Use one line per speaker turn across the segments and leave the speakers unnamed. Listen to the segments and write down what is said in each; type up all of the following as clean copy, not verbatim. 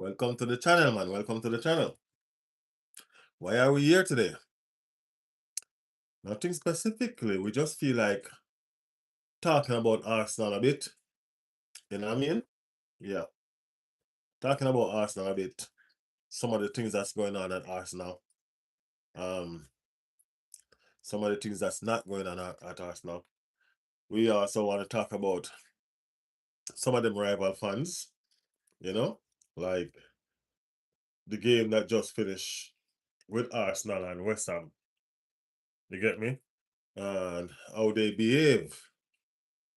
Welcome to the channel, man. Welcome to the channel. Why are we here today? Nothing specifically. We just feel like talking about Arsenal a bit. You know what I mean? Yeah. Talking about Arsenal a bit. Some of the things that's going on at Arsenal. Um, some of the things that's not going on at Arsenal. We also want to talk about some of them rival fans, like the game that just finished with Arsenal and West Ham. You get me? And how they behave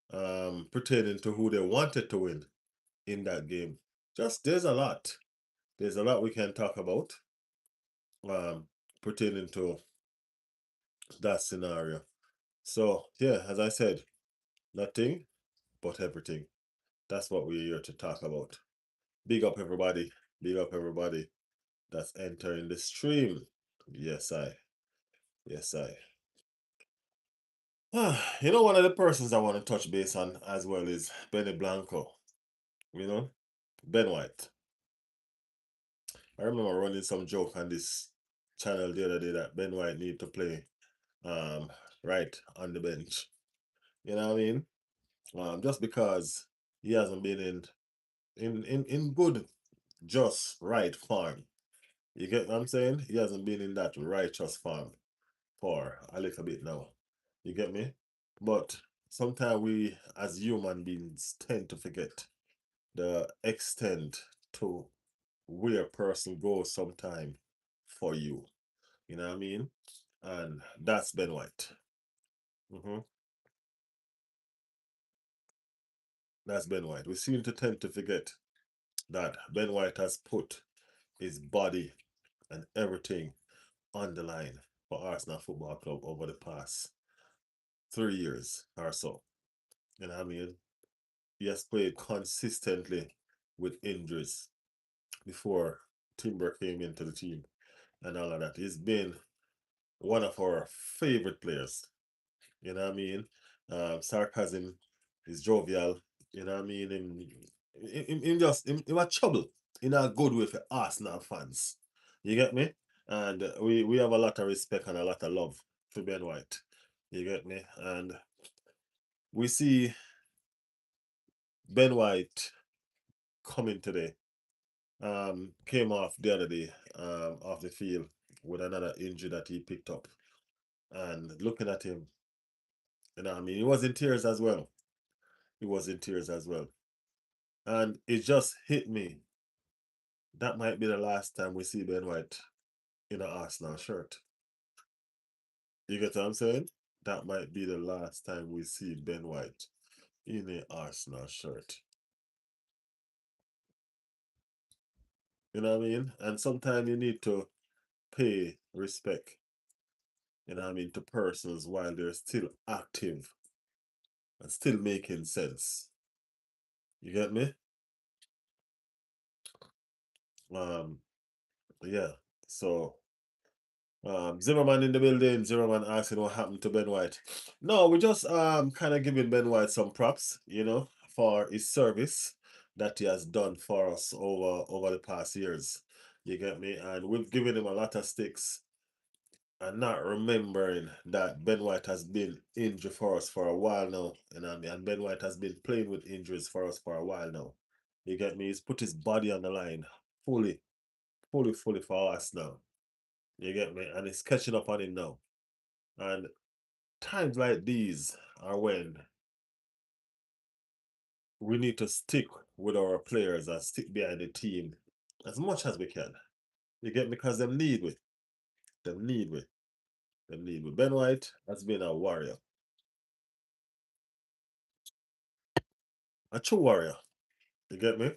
pertaining to who they wanted to win in that game. Just there's a lot. There's a lot we can talk about um pertaining to that scenario. So yeah, as I said, nothing but everything. That's what we're here to talk about. Big up everybody. Big up everybody that's entering the stream. Yes, I. Yes, I. One of the persons I want to touch base on as well is Benny Blanco. You know, Ben White. I remember running some joke on this channel the other day that Ben White need to play um right on the bench. You know what I mean? Just because he hasn't been in good, just right form. You get what I'm saying? He hasn't been in that righteous form for a little bit now. You get me? But sometimes we as human beings tend to forget the extent to where a person goes sometime for you. You know what I mean? And that's Ben White. hmm That's Ben White. We seem to tend to forget that Ben White has put his body and everything on the line for Arsenal Football Club over the past 3 years or so. You know what I mean? He has played consistently with injuries before Timber came into the team and all of that. He's been one of our favorite players. You know what I mean? Sarcasm is jovial. You know what I mean? In a trouble in a good way for Arsenal fans. You get me? And we have a lot of respect and a lot of love for Ben White. You get me? And we see Ben White coming today. Came off the other day, off the field with another injury that he picked up. And looking at him, you know what I mean? He was in tears as well. He was in tears as well. And it just hit me. That might be the last time we see Ben White in an Arsenal shirt. You get what I'm saying? That might be the last time we see Ben White in an Arsenal shirt. You know what I mean? And sometimes you need to pay respect, you know what I mean, to persons while they're still active and still making sense. You get me? Um, yeah. So Zimmerman in the building. Zimmerman asking what happened to Ben White. No, we just kind of giving Ben White some props, for his service that he has done for us over the past years. You get me? And we've given him a lot of sticks and not remembering that Ben White has been injured for us for a while now. You know what I mean? And Ben White has been playing with injuries for us for a while now. You get me? He's put his body on the line fully, fully for us now. You get me? And it's catching up on him now. And times like these are when we need to stick with our players and stick behind the team as much as we can. You get me? Because them need we. Them need we. Them need we. Ben White has been a warrior. A true warrior. You get me?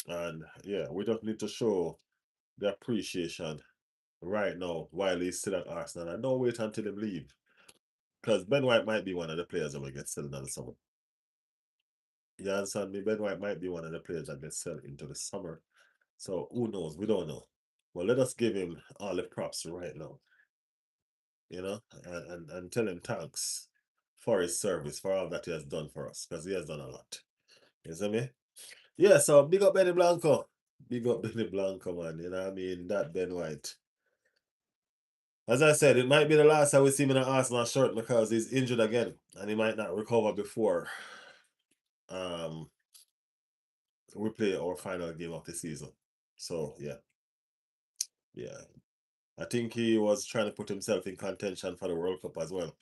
And yeah, we just need to show the appreciation right now while he's still at Arsenal. And don't wait until him leave. Because Ben White might be one of the players that will get sold in the summer. You understand me? Ben White might be one of the players that gets sold into the summer. So who knows? We don't know. Well, let us give him all the props right now, and tell him thanks for his service, for all that he has done for us, because he has done a lot. You see me? Yeah, so big up Benny Blanco. Big up Benny Blanco, man. You know what I mean? That Ben White. As I said, it might be the last time we see him in an Arsenal shirt because he's injured again and he might not recover before um we play our final game of the season. So yeah. I think he was trying to put himself in contention for the World Cup as well.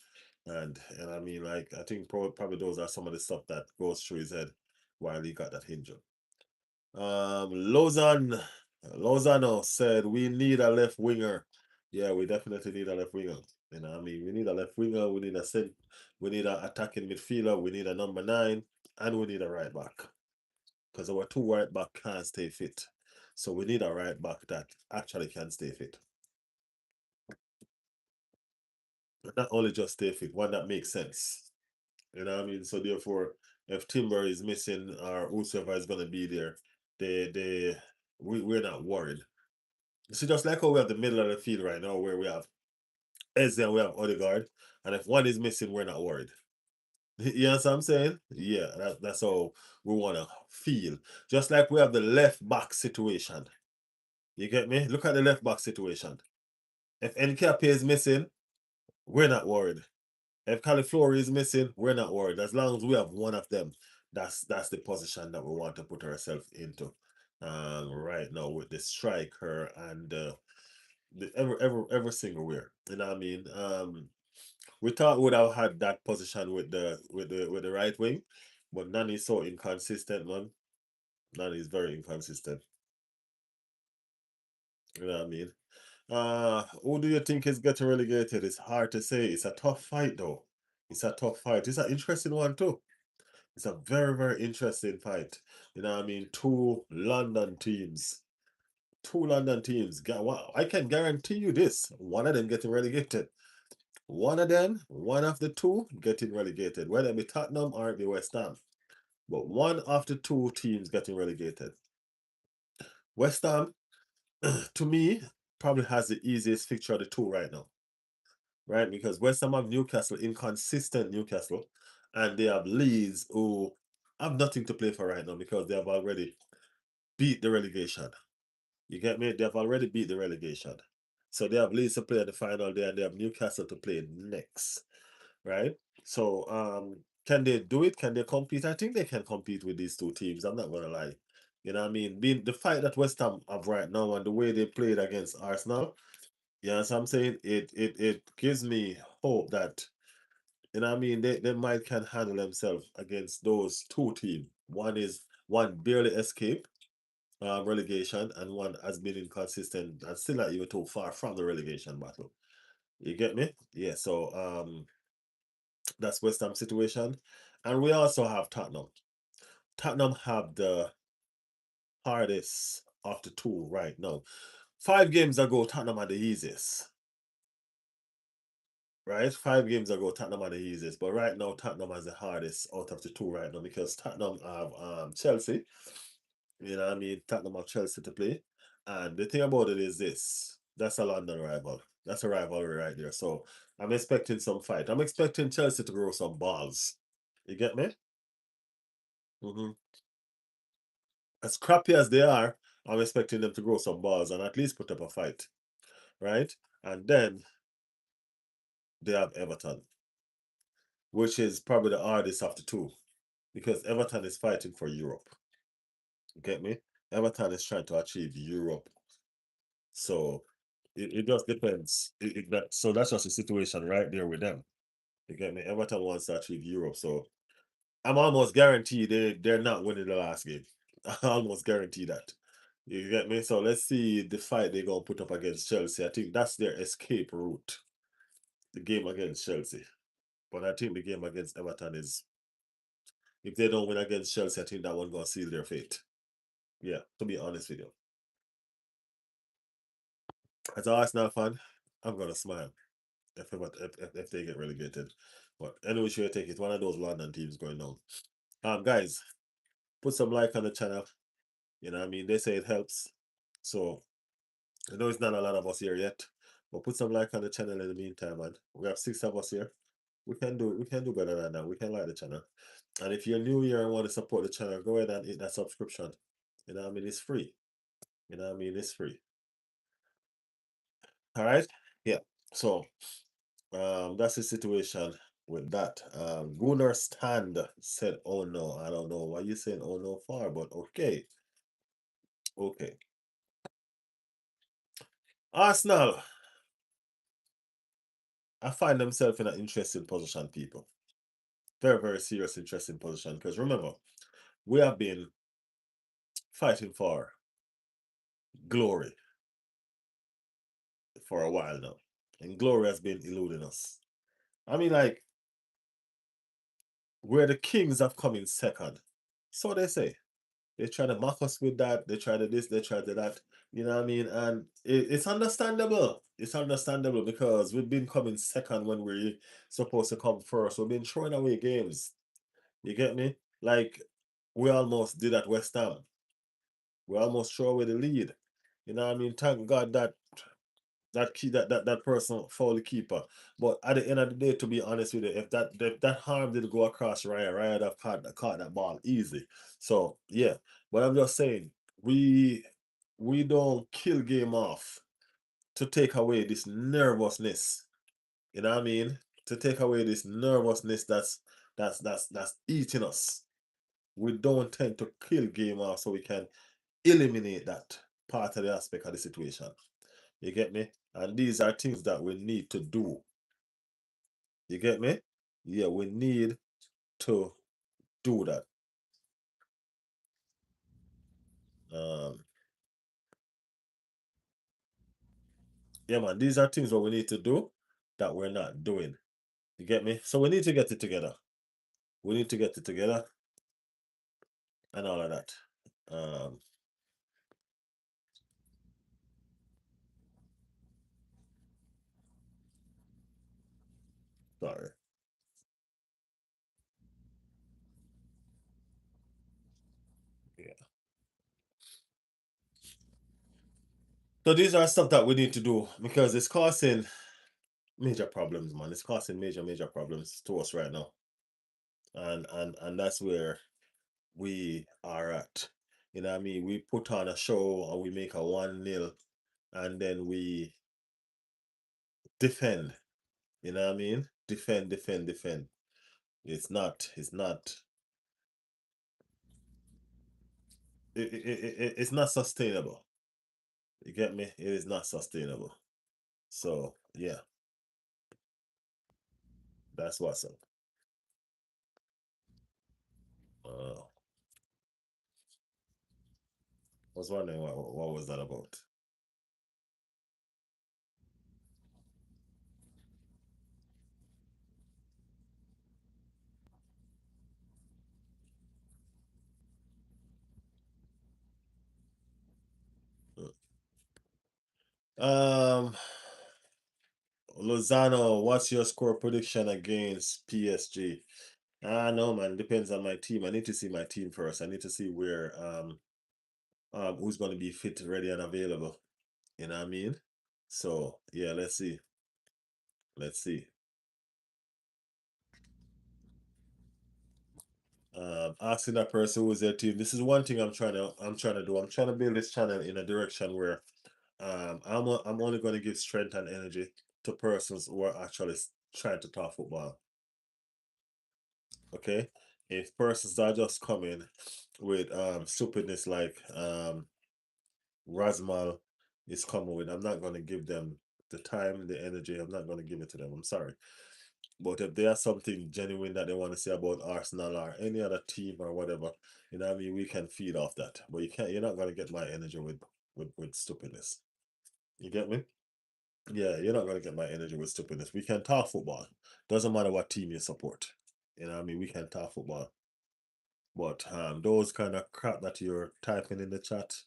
And I mean, like, I think probably those are some of the stuff that goes through his head while he got that injury. Lozano said we need a left winger. Yeah, we definitely need a left winger. You know, what I mean, we need a left winger. We need we need an attacking midfielder. We need a number 9, and we need a right back because our 2 right back can't stay fit. So we need a right back that actually can stay fit. Not only just stay fit, one that makes sense. You know what I mean? So therefore, if Timber is missing or whosoever is gonna be there, we're not worried. See, just like how we have the middle of the field right now, where we have Eze and we have Odegaard, and if one is missing, we're not worried. You know what I'm saying? Yeah, that's how we want to feel. Just like we have the left back situation. You get me? Look at the left back situation. If Nketiah is missing, we're not worried. If Califlori is missing, we're not worried. As long as we have one of them, that's the position that we want to put ourselves into. Right now with the striker and every single where. You know what I mean? We thought we would have had that position with the right wing, but Nani is so inconsistent, man. Nani is very inconsistent. You know what I mean? Who do you think is getting relegated? It's hard to say. It's a tough fight though. It's a tough fight. It's an interesting one too. It's a very, very interesting fight. You know what I mean? Two London teams. Two London teams. Wow, I can guarantee you this. One of them getting relegated. One of them, one of the two getting relegated. Whether it be Tottenham or it be West Ham. But one of the two teams getting relegated. West Ham, to me, probably has the easiest fixture of the two right now. Right? Because West Ham have Newcastle, inconsistent Newcastle, and they have Leeds who have nothing to play for right now because they have already beat the relegation. You get me? They have already beat the relegation. So they have Leeds to play at the final day and they have Newcastle to play next. Right? So can they do it? Can they compete? I think they can compete with these two teams. I'm not gonna lie. You know what I mean? Being the fight that West Ham have right now and the way they played against Arsenal, you know what I'm saying? It gives me hope that you know what I mean they might can handle themselves against those two teams. One barely escaped relegation and one has been inconsistent and still not even too far from the relegation battle. You get me? Yeah, so that's West Ham situation. And we also have Tottenham. Tottenham have the hardest of the two right now. 5 games ago, Tottenham had the easiest. Right? 5 games ago, Tottenham had the easiest. But right now, Tottenham has the hardest out of the two right now because Tottenham have Chelsea. You know what I mean? Tottenham have Chelsea to play. And the thing about it is this. That's a London rival. That's a rivalry right there. So I'm expecting some fight. I'm expecting Chelsea to grow some balls. You get me? Hmm. As crappy as they are, I'm expecting them to grow some balls and at least put up a fight. Right? And then they have Everton, which is probably the hardest of the two. Because Everton is fighting for Europe. You get me? Everton is trying to achieve Europe. So it just depends. So that's just the situation right there with them. You get me? Everton wants to achieve Europe. So I'm almost guaranteed they're not winning the last game. I almost guarantee that. You get me? So let's see the fight they're gonna put up against Chelsea. I think that's their escape route. The game against Chelsea. But I think the game against Everton is if they don't win against Chelsea, I think that one gonna seal their fate. Yeah, to be honest with you. As an Arsenal fan, I'm gonna smile if they get relegated. But anyway, sure take it. One of those London teams going down. Guys, put some like on the channel. You know what I mean? They say it helps. So I know it's not a lot of us here yet. But put some like on the channel in the meantime, man. We have 6 of us here. We can do better than that. We can like the channel. And if you're new here and want to support the channel, go ahead and hit that subscription. You know what I mean? It's free. You know what I mean? It's free. All right. Yeah. So that's the situation with that. Gunnar Stand said, "Oh no, I don't know why you saying oh no for, but okay, okay." Arsenal, I find themselves in an interesting position, people. Very, very serious, interesting position. Because remember, we have been fighting for glory for a while now, and glory has been eluding us. I mean, like, where the kings have come in second. So they say. They try to mock us with that. They try to this, they try to that. You know what I mean? And it's understandable. It's understandable because we've been coming second when we're supposed to come first. We've been throwing away games. You get me? Like, we almost did at West Ham. We almost throw away the lead. You know what I mean? Thank God that that person fouled the keeper. But at the end of the day, to be honest with you, if that harm did go across Ryan would have caught that ball easy. So yeah, but I'm just saying we we don't kill game off to take away this nervousness. You know what I mean? To take away this nervousness that's eating us. We don't tend to kill game off so we can eliminate that part of the aspect of the situation. You get me? And these are things that we need to do. You get me? Yeah, we need to do that. Um, yeah, man, these are things that we need to do that we're not doing. You get me? So we need to get it together. We need to get it together and all of that. Um, Sorry. Yeah. So these are stuff that we need to do because it's causing major problems, man. It's causing major problems to us right now. And that's where we are at. You know what I mean? We put on a show and we make a 1-0 and then we defend. You know what I mean? Defend, defend, defend. It's not it's not sustainable. You get me? It is not sustainable. So yeah, that's what's up. Uh I was wondering what was that about? Um Lozano, what's your score prediction against PSG? No man, depends on my team. I need to see my team first. I need to see where who's gonna be fit, ready, and available. You know what I mean? So yeah, let's see. Let's see. Asking that person who's their team. This is one thing I'm trying to do. I'm trying to build this channel in a direction where I'm only going to give strength and energy to persons who are actually trying to talk football. Okay, if persons are just coming with stupidness like Rasmal is coming with, I'm not going to give them the time, the energy. I'm not going to give it to them. I'm sorry. But if there's something genuine that they want to say about Arsenal or any other team or whatever, you know what I mean, we can feed off that. But you're not gonna get my energy with stupidness. You get me? Yeah, you're not gonna get my energy with stupidness. We can talk football. Doesn't matter what team you support. You know what I mean? We can talk football. But those kind of crap that you're typing in the chat,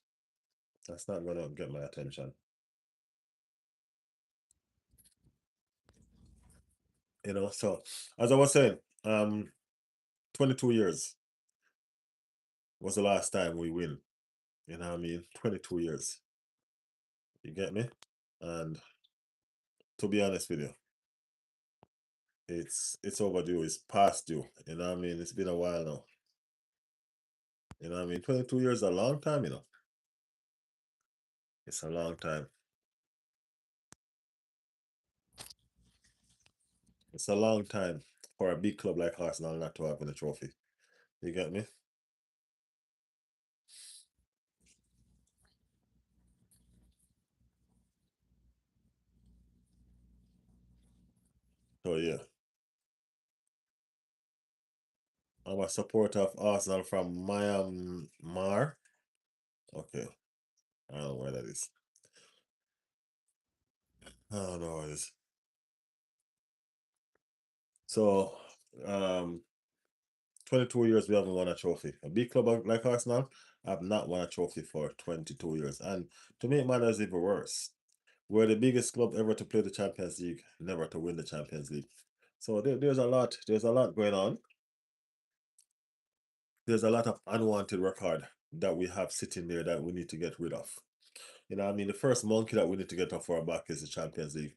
that's not gonna get my attention. So as I was saying, 22 years was the last time we win. You know what I mean? 22 years. You get me? And to be honest with you, it's overdue. It's past due. You know what I mean? It's been a while now. You know what I mean? 22 years is a long time, It's a long time. It's a long time for a big club like Arsenal not to have a trophy. You get me? So yeah, I'm a supporter of Arsenal from Myanmar. Okay, I don't know where that is. I don't know where it is. So, um, 22 years we haven't won a trophy. A big club like Arsenal have not won a trophy for 22 years. And to make matters even worse, we're the biggest club ever to play the Champions League, never to win the Champions League. So there's a lot going on. There's a lot of unwanted record that we have sitting there that we need to get rid of. You know, what I mean, the first monkey that we need to get off our back is the Champions League.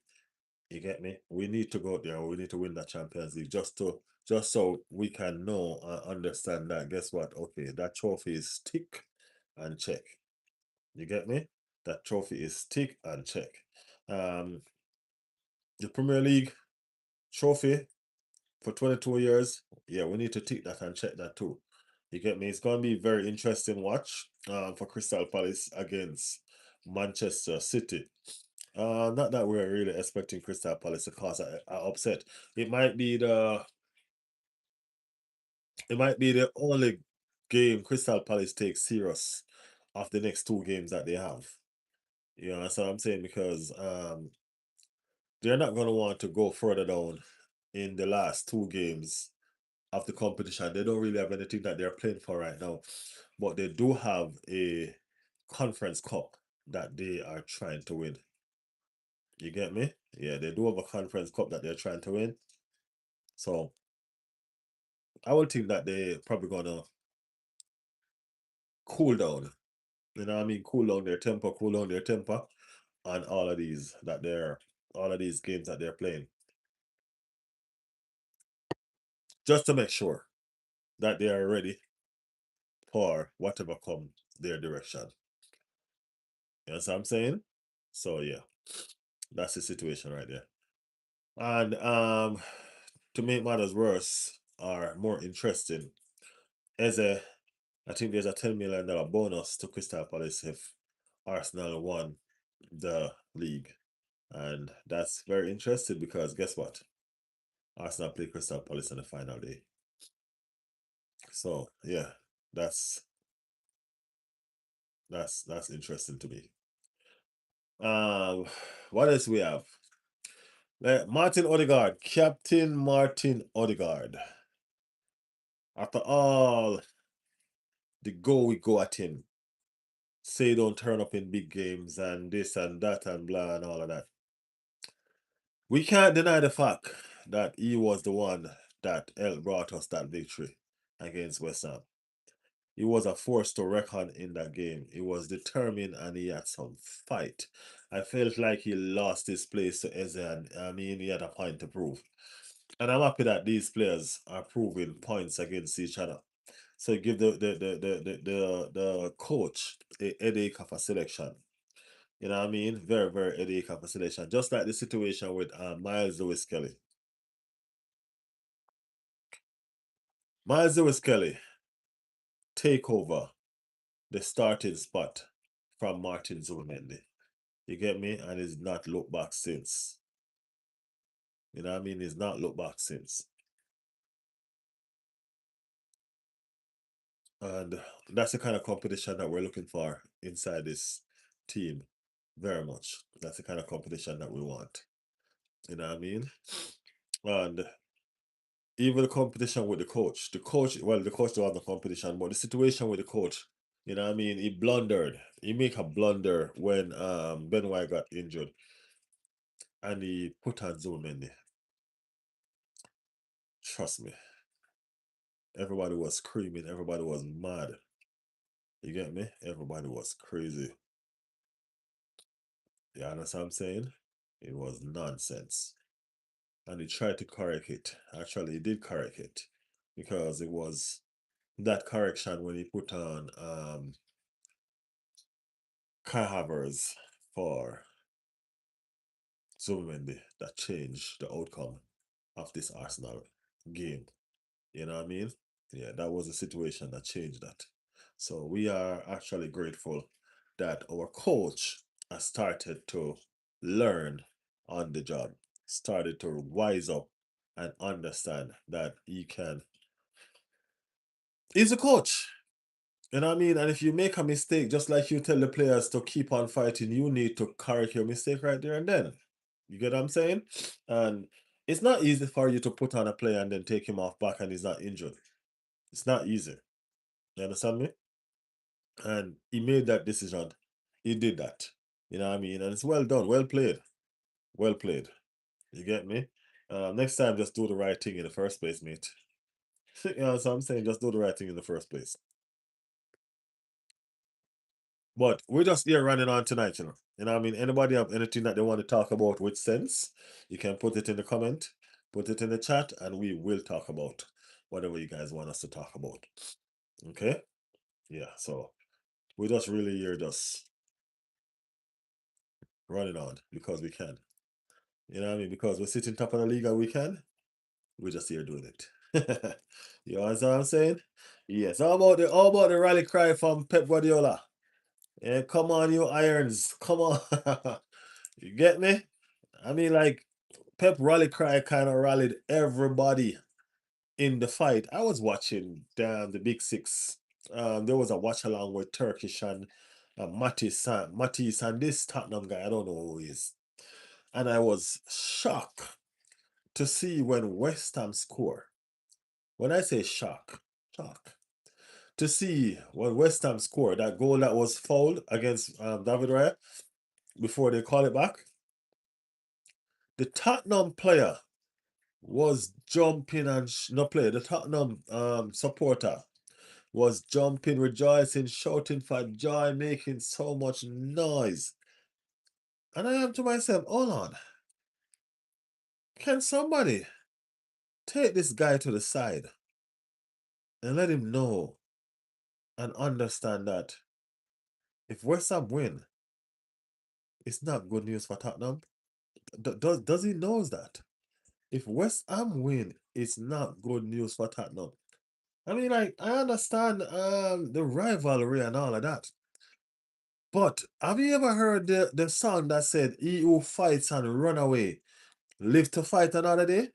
You get me? We need to go out there. We need to win the Champions League just so we can know and understand that. Guess what? Okay, that trophy is tick and check. You get me? That trophy is tick and check. Um, the Premier League trophy for 22 years. Yeah, we need to tick that and check that too. You get me? It's gonna be very interesting watch for Crystal Palace against Manchester City. Not that we're really expecting Crystal Palace to cause a upset. It might be the it might be the only game Crystal Palace takes serious of the next two games that they have. You know, that's what I'm saying because they're not gonna want to go further down in the last two games of the competition. They don't really have anything that they're playing for right now, but they do have a conference cup that they are trying to win. You get me? Yeah, they do have a conference cup that they're trying to win. So I would think that they probably gonna cool down. You know what I mean? Cool down their temper on all of these games that they're playing. Just to make sure that they are ready for whatever comes their direction. You know what I'm saying? So yeah, that's the situation right there. And to make matters worse or more interesting, as a I think there's a $10 million bonus to Crystal Palace if Arsenal won the league. And that's very interesting because guess what? Arsenal play Crystal Palace on the final day. So yeah, that's that's interesting to me. Um, what else we have? Martin Odegaard, Captain Martin Odegaard. After all the go we go at him, say don't turn up in big games and this and that and blah and all of that. We can't deny the fact that he was the one that helped brought us that victory against West Ham. He was a force to reckon in that game. He was determined and he had some fight. I felt like he lost his place to Eze and I mean he had a point to prove. And I'm happy that these players are proving points against each other. So give the coach a headache of a selection. You know what I mean? Very, very headache of a selection. Just like the situation with Miles Lewis Kelly. Miles Lewis Kelly take over the starting spot from Martin Zubimendi. You get me? And he's not looked back since. You know what I mean? He's not looked back since. And that's the kind of competition that we're looking for inside this team. Very much. That's the kind of competition that we want. You know what I mean? And even the competition with the coach. Well, the coach don't have the competition, but the situation with the coach, you know what I mean? He blundered. He make a blunder when Ben White got injured and he put on Zubimendi. Trust me. Everybody was screaming. Everybody was mad. You get me? Everybody was crazy. You understand what I'm saying? It was nonsense. And he tried to correct it. Actually, he did correct it. Because it was that correction when he put on Kai Havertz for Zubimendi that changed the outcome of this Arsenal game. You know what I mean? Yeah, that was a situation that changed that. So we are actually grateful that our coach has started to learn on the job, started to wise up and understand that he can. He's a coach. You know what I mean? And if you make a mistake, just like you tell the players to keep on fighting, you need to correct your mistake right there and then. You get what I'm saying? And it's not easy for you to put on a player and then take him off back and he's not injured. It's not easy. You understand me? And he made that decision. He did that. You know what I mean? And it's well done. Well played. Well played. You get me? Next time, just do the right thing in the first place, mate. You know what I'm saying? Just do the right thing in the first place. But we're just here running on tonight, you know. You know what I mean? Anybody have anything that they want to talk about with sense, you can put it in the comment, put it in the chat, and we will talk about whatever you guys want us to talk about. Okay? Yeah, so we're just really here just running on because we can. You know what I mean? Because we're sitting top of the league and we can, we're just here doing it. You understand what I'm saying? Yes. How about the rally cry from Pep Guardiola? Yeah, come on, you irons. Come on. You get me? I mean, like, Pep rally cry kind of rallied everybody in the fight. I was watching the Big Six. There was a watch along with Turkish and Matisse and this Tottenham guy. I don't know who he is. And I was shocked to see when West Ham score. When I say shock. To see when West Ham score that goal that was fouled against David Raya before they call it back. The Tottenham player was jumping and the Tottenham supporter was jumping, rejoicing, shouting for joy, making so much noise. And I am to myself, hold on. Can somebody take this guy to the side and let him know and understand that if West Ham win, it's not good news for Tottenham? Does he knows that? If West Ham win, it's not good news for Tottenham. I mean, like, I understand the rivalry and all of that. But have you ever heard the song that said, "He who fights and run away, live to fight another day"?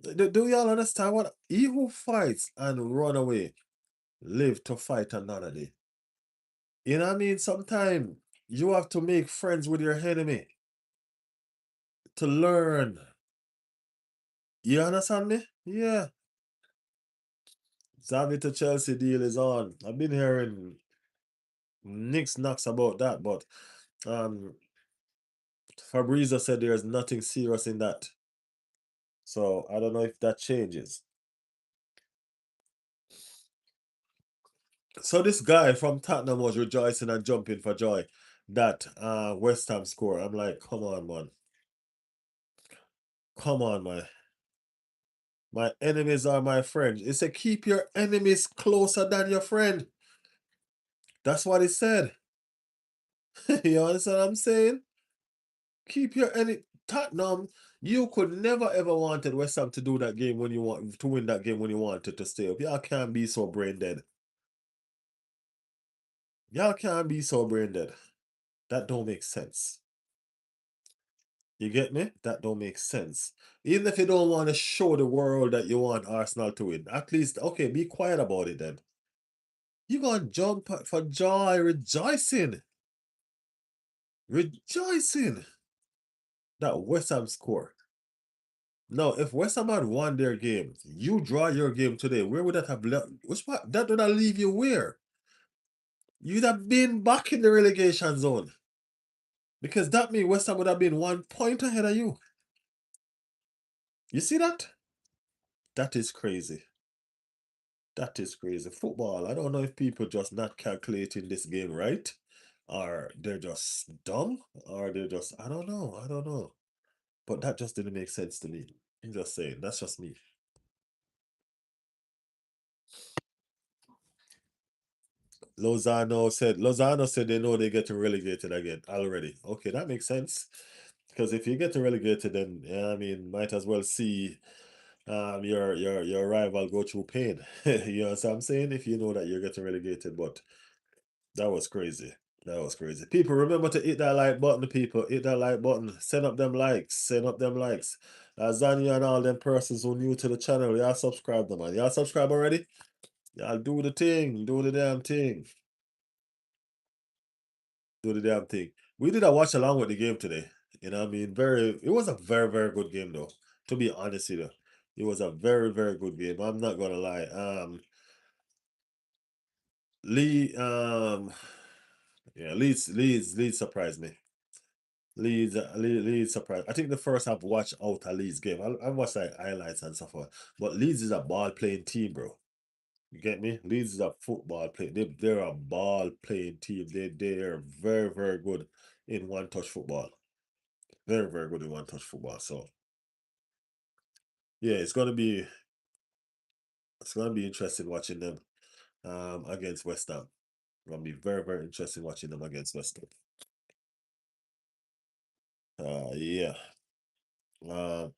Do y'all understand what? He who fights and run away, live to fight another day. You know what I mean? Sometimes you have to make friends with your enemy to learn. You understand me? Yeah. Xavi to Chelsea deal is on. I've been hearing Nick's knocks about that, but um Fabrizio said there's nothing serious in that. So I don't know if that changes. So this guy from Tottenham was rejoicing and jumping for joy that West Ham score. I'm like, come on, man. Come on, man. My enemies are my friends. It said, keep your enemies closer than your friend. That's what it said. You understand what I'm saying? Keep your enemy. Tottenham, you could never ever wanted West Ham to do that game when you want to win that game when you wanted to stay up. Y'all can't be so brain dead. Y'all can't be so brain dead. That don't make sense. You get me? That don't make sense. Even if you don't want to show the world that you want Arsenal to win, at least, okay, be quiet about it then. You gonna jump for joy, rejoicing. Rejoicing that West Ham score. Now, if West Ham had won their game, you draw your game today, where would that have left? Which part? That would have leave you where? You'd have been back in the relegation zone. Because that means West Ham would have been 1 point ahead of you. You see that? That is crazy. That is crazy. Football, I don't know if people just not calculating this game right, or they're just dumb, or they're just, I don't know. I don't know. But that just didn't make sense to me. I'm just saying, that's just me. Lozano said they know they get relegated again already. Okay, that makes sense. Because if you get relegated, then I mean, might as well see your rival go through pain. You know what I'm saying? If you know that you're getting relegated, but that was crazy. That was crazy. People, remember to hit that like button, people. Hit that like button. Send up them likes. Send up them likes. Zanya and all them persons who new to the channel, y'all subscribe them, man. Y'all subscribe already? Y'all do the thing. Do the damn thing. Do the damn thing. We did a watch along with the game today. You know what I mean? It was a very, very good game though. To be honest with you. It was a very, very good game. I'm not gonna lie. Lee, yeah, Leeds surprised me. Leeds surprised. I think the first I've watched out a Leeds game. I watched like highlights and stuff, but Leeds is a ball playing team, bro. You get me? Leeds is a football play. They're a ball playing team. They're very, very good in one touch football. Very, very good in one touch football. So yeah, it's gonna be interesting watching them against West Ham. It's gonna be very, very interesting watching them against West Ham. Yeah. Um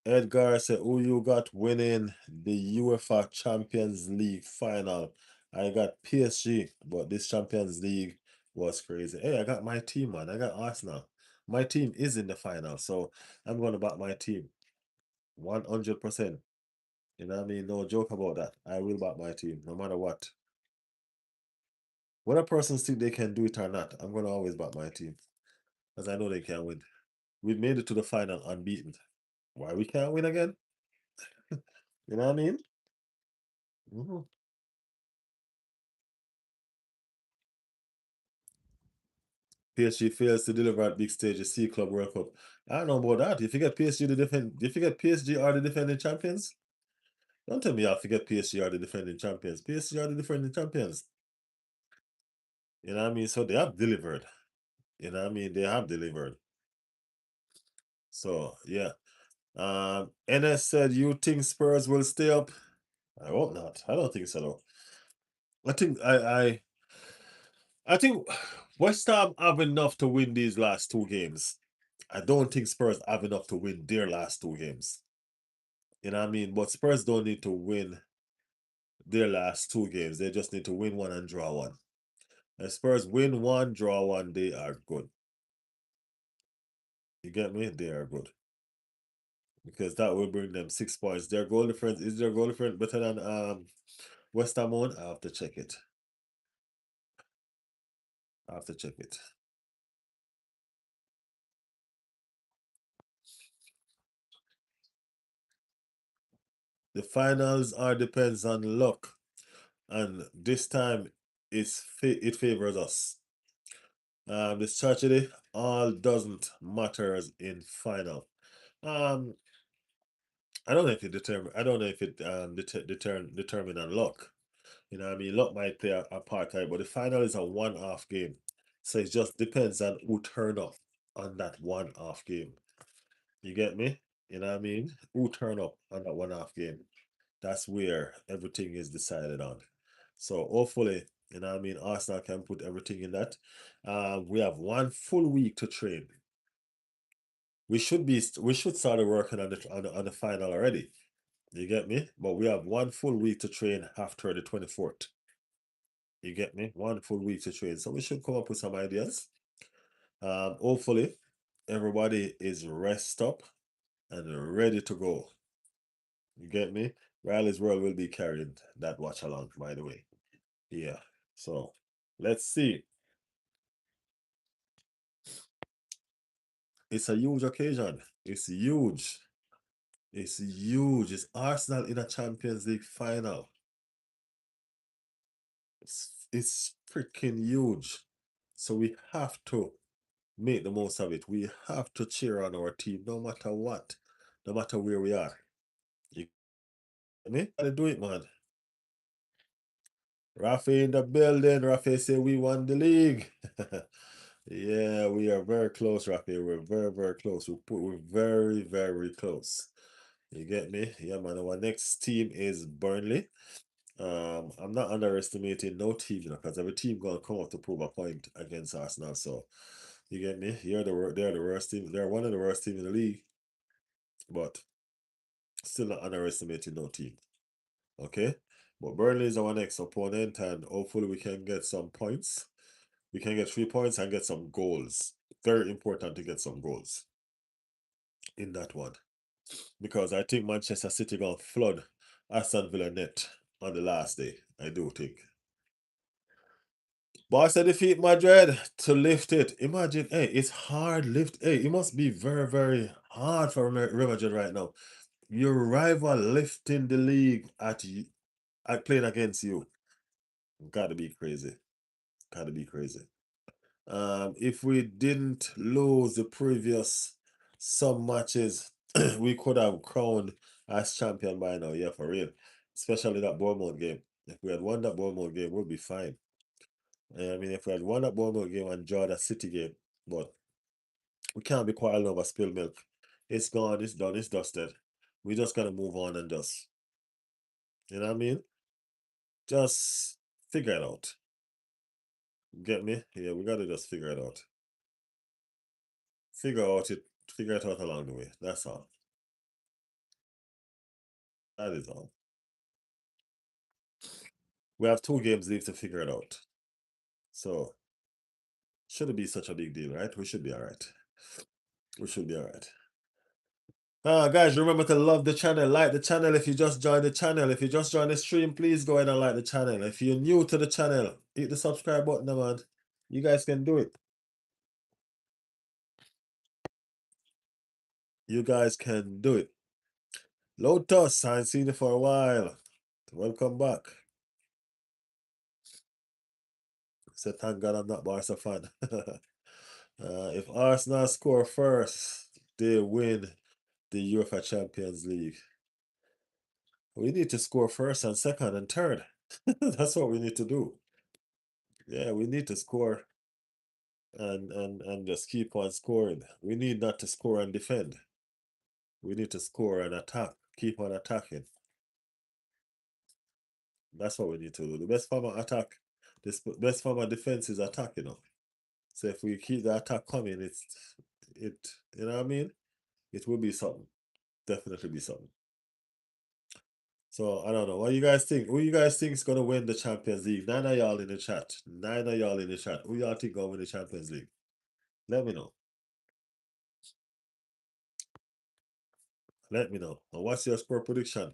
Edgar said, who you got winning the UEFA Champions League final? I got PSG, but this Champions League was crazy. Hey, I got my team, man. I got Arsenal. My team is in the final, so I'm going to back my team 100%. You know what I mean? No joke about that. I will back my team, no matter what. Whether persons think they can do it or not, I'm going to always back my team, because I know they can win. We made it to the final unbeaten. Why we can't win again? You know what I mean? Mhm. PSG fails to deliver at big stage, the C Club World Cup. I don't know about that. If you get PSG are the defending champions, don't tell me I forget PSG are the defending champions. PSG are the defending champions. You know what I mean? So they have delivered. You know what I mean? They have delivered. So yeah. NS said, you think Spurs will stay up? I hope not. I don't think so though. I think I think West Ham have enough to win these last two games. I don't think Spurs have enough to win their last two games. You know what I mean? But Spurs don't need to win their last two games. They just need to win one and draw one. And Spurs win one, draw one, they are good. You get me? They are good. Because that will bring them 6 points. Their goal difference better than West Ham on? I have to check it. I have to check it. The finals are depends on luck. And this time it favors us. This tragedy all doesn't matters in final. Um, I don't know if it determine. I don't know if it determine on luck. You know what I mean? Luck might play a part, right? But the final is a one-off game, so it just depends on who turn up on that one-off game. You get me? You know what I mean? Who turn up on that one-off game? That's where everything is decided on. So hopefully, you know what I mean, Arsenal can put everything in that. We have 1 full week to train. We should start working on the final already. You get me? But we have 1 full week to train after the 24th. You get me? 1 full week to train. So we should come up with some ideas. Hopefully everybody is rest up and ready to go. You get me? Riley's World will be carrying that watch along, by the way. Yeah. So let's see. It's a huge occasion. It's huge. It's huge. It's Arsenal in a Champions League final. It's freaking huge. So we have to make the most of it. We have to cheer on our team no matter what, no matter where we are. You get me? Gotta do it, man. Rafi in the building. Rafi say we won the league. Yeah, we are very close, Rafi. We're very, very close. We're very, very close. You get me? Yeah, man. Our next team is Burnley. I'm not underestimating no team, because every team gonna come up to prove a point against Arsenal. So you get me? They're the worst team. They're one of the worst team in the league, but still not underestimating no team. Okay, but Burnley is our next opponent, and hopefully we can get some points. We can get 3 points and get some goals. Very important to get some goals in that one, because I think Manchester City gonna flood Aston Villa net on the last day. I do think. Barca defeat Madrid to lift it. Imagine, hey, it's hard lift. Hey, it must be very, very hard for Real Madrid right now. Your rival lifting the league at playing against you. Gotta be crazy. Gotta be crazy. If we didn't lose the previous some matches, we could have crowned as champion by now. Yeah, for real. Especially that Bournemouth game. If we had won that Bournemouth game, we'd be fine. I mean, if we had won that Bournemouth game and draw that City game, but we can't be quarreling over spilled milk. It's gone, it's done, it's dusted. We just gotta move on and just, you know what I mean? Just figure it out. Get me? Yeah, we gotta just figure it out. Figure it out along the way. That's all. That is all. We have 2 games left to figure it out. So shouldn't be such a big deal, right? We should be alright. We should be alright. Guys, remember to love the channel, like the channel if you just joined the channel. If you just joined the stream, please go ahead and like the channel. If you're new to the channel, hit the subscribe button, man. You guys can do it. You guys can do it. Lotus, I ain't seen you for a while. Welcome back. So thank God I'm not Barca fan. If Arsenal score first, they win the UEFA Champions League. We need to score first and second and third. That's what we need to do. Yeah, we need to score and just keep on scoring. We need not to score and defend. We need to score and attack. Keep on attacking. That's what we need to do. The best form of attack, best form of defense is attack. So if we keep the attack coming, it you know what I mean? It will be something. Definitely be something. So I don't know. What you guys think? Who you guys think is gonna win the Champions League? Nine of y'all in the chat. Nine of y'all in the chat. Who y'all think gonna win the Champions League? Let me know. Let me know. And what's your score prediction?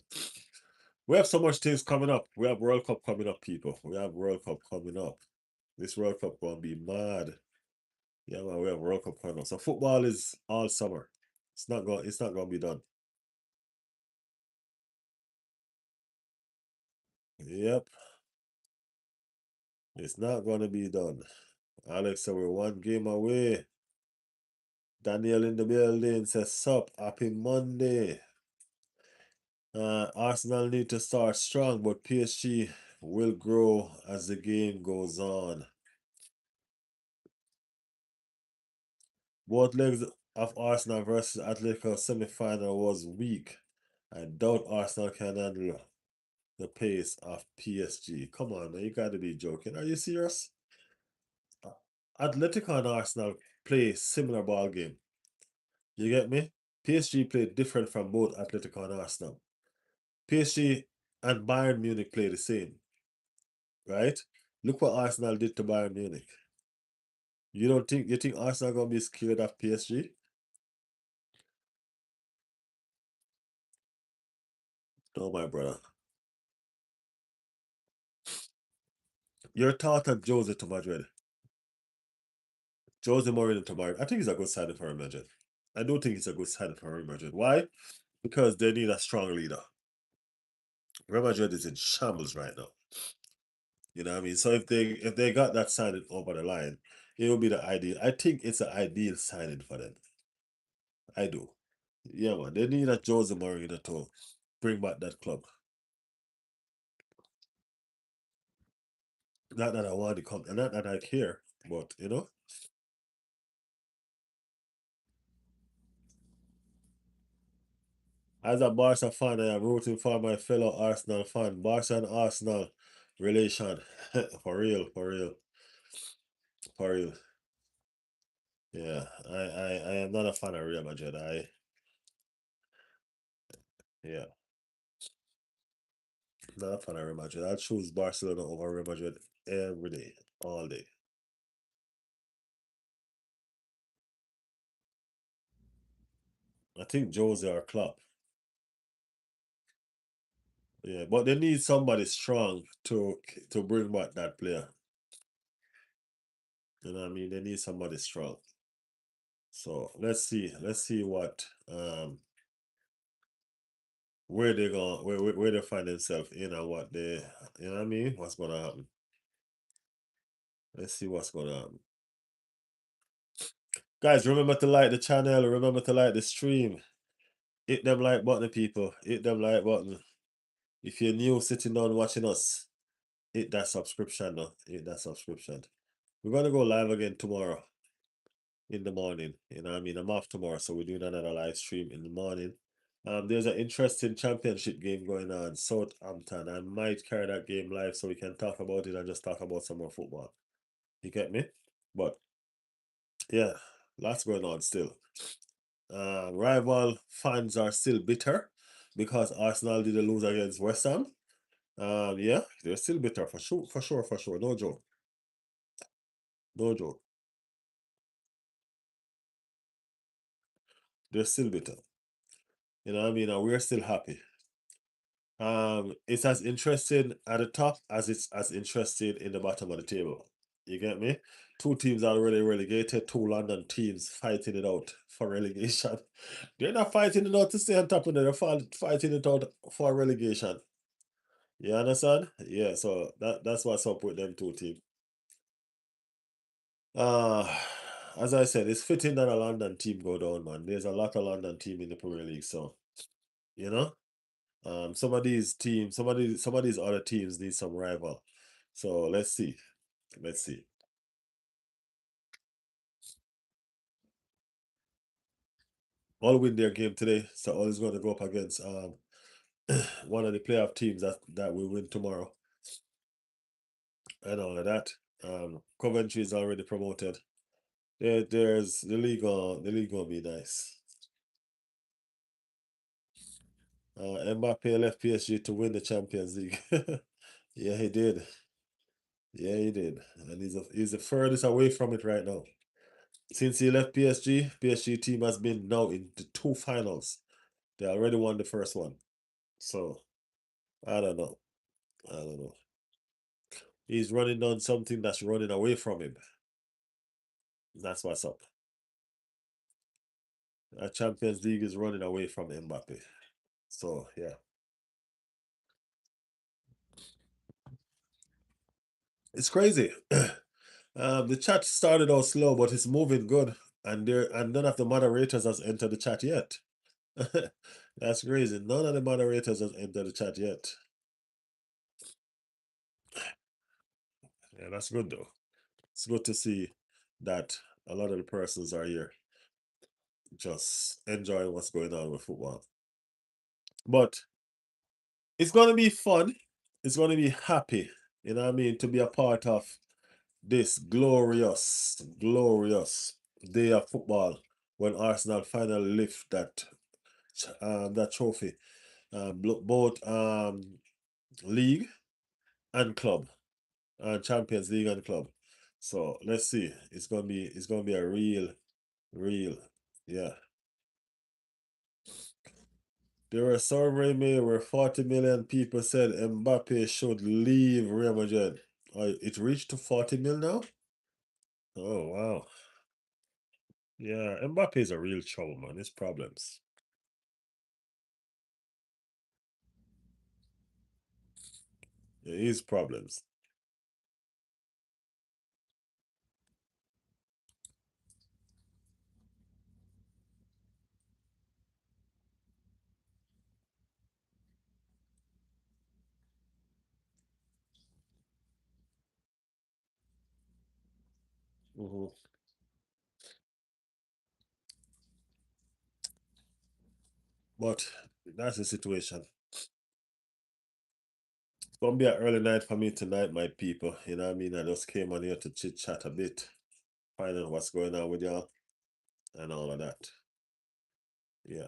We have so much things coming up. We have World Cup coming up, people. We have World Cup coming up. This World Cup gonna be mad. Yeah, man, we have World Cup coming up. So football is all summer. It's not gonna be done. Yep. It's not gonna be done. Alex said we're 1 game away. Daniel in the building says sup, happy Monday. Arsenal need to start strong, but PSG will grow as the game goes on. Both legs of Arsenal versus Atletico semi-final was weak. I doubt Arsenal can handle the pace of PSG. Come on, man, you gotta be joking. Are you serious? Atletico and Arsenal play similar ball game. You get me? PSG played different from both Atletico and Arsenal. PSG and Bayern Munich play the same, right? Look what Arsenal did to Bayern Munich. You think Arsenal gonna be scared of PSG? No, my brother. Your thought on Jose to Madrid. Jose Mourinho to Madrid. I think it's a good signing for Real Madrid. I don't think it's a good signing for Real Madrid. Why? Because they need a strong leader. Real Madrid is in shambles right now. You know what I mean? So if they got that signing over the line, it would be the ideal. I think it's an ideal signing for them. I do. Yeah, man. They need a Jose Mourinho to bring back that club. Not that I want to come, not that I care, but As a Barca fan, I am rooting for my fellow Arsenal fan. Barca and Arsenal relation. For real, for real, for real. Yeah, I am not a fan of Real Madrid. Yeah, not a fan of Real Madrid. I'll choose Barcelona over Real Madrid every day, all day. I think Jose or Klopp. Yeah, but they need somebody strong to bring back that player. You know what I mean? They need somebody strong. So let's see what where they going where they find themselves in and what they you know what I mean? What's gonna happen? Let's see what's gonna happen. Guys, remember to like the channel, remember to like the stream. Hit them like button, people. Hit them like button. If you're new sitting down watching us, hit that subscription now. Hit that subscription. We're gonna go live again tomorrow in the morning. You know what I mean? I'm off tomorrow, so we're doing another live stream in the morning. There's an interesting championship game going on, Southampton. I might carry that game live so we can talk about it and just talk about some more football. You get me? But yeah, lots going on still. Rival fans are still bitter because Arsenal did a lose against West Ham. Yeah, they're still bitter for sure, for sure, for sure. No joke, no joke. They're still bitter. You know what I mean? And we're still happy. It's as interesting at the top as it's as interesting in the bottom of the table. You get me? Two teams are already relegated, two London teams fighting it out for relegation. They're not fighting it out to stay on top of it, they're fighting it out for relegation. You understand? Yeah, so that's what's up with them two teams. Uh as I said, it's fitting that a London team go down, man. There's a lot of London team in the Premier League, so you know. Some of these teams, some of these other teams need some rival. So let's see. Let's see. All win their game today, so all is going to go up against one of the playoff teams that will win tomorrow and all of that. Coventry is already promoted. There's the league gonna be nice. Mbappe left PSG to win the Champions League. Yeah, he did. Yeah, he did. And he's the furthest away from it right now. Since he left PSG, PSG team has been now in the two finals. They already won the first one. So I don't know. I don't know. He's running on something that's running away from him. That's what's up. A Champions League is running away from Mbappe. So yeah. It's crazy. The chat started out slow, but it's moving good. And none of the moderators has entered the chat yet. That's crazy. None of the moderators has entered the chat yet. Yeah, that's good though. It's good to see that a lot of the persons are here just enjoying what's going on with football. But it's gonna be fun. It's gonna be happy, you know what I mean, to be a part of this glorious, glorious day of football when Arsenal finally lift that trophy. Both league and club. Champions League and club. So let's see. It's gonna be a real, yeah. There were a survey made where 40 million people said Mbappe should leave Real Madrid. It reached to 40 mil now? Oh wow. Yeah, Mbappe is a real trouble, man. His problems. Yeah, his problems. Hmm. But That's the situation. It's gonna be an early night for me tonight, my people. You know what I mean? I just came on here to chit chat a bit, find out what's going on with y'all and all of that. Yeah.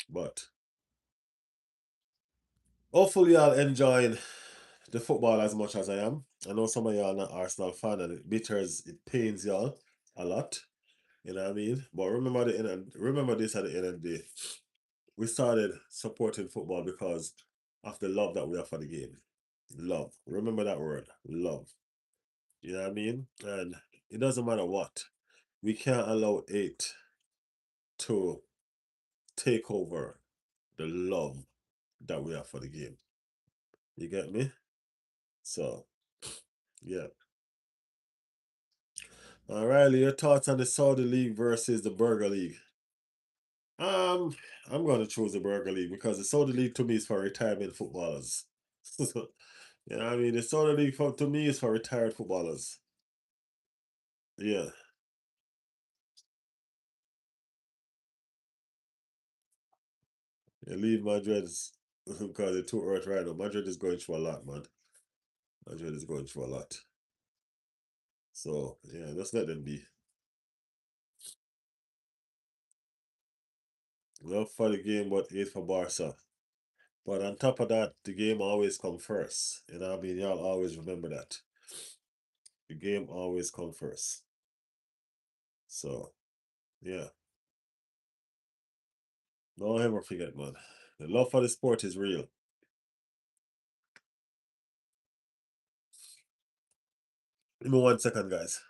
But hopefully y'all enjoying the football as much as I am. I know some of y'all not Arsenal fan and it pains y'all a lot. You know what I mean? But remember this at the end of the day. We started supporting football because of the love that we have for the game. Love. Remember that word. Love. You know what I mean? And it doesn't matter what. We can't allow it to take over the love that we have for the game. You get me? So, yeah. All right, your thoughts on the Saudi League versus the Burger League? Um, I'm going to choose the Burger League because the Saudi League to me is for retirement footballers. You know what I mean? The Saudi League to me is for retired footballers. Yeah. You leave Madrid because they're too earth right now. Madrid is going through a lot, man. Madrid is going through a lot. So, yeah, just let them be. Love for the game, but hate for Barca. But on top of that, the game always come first. You know what I mean? Y'all always remember that. The game always come first. So, yeah. Don't ever forget, man. The love for the sport is real. Give me 1 second, guys.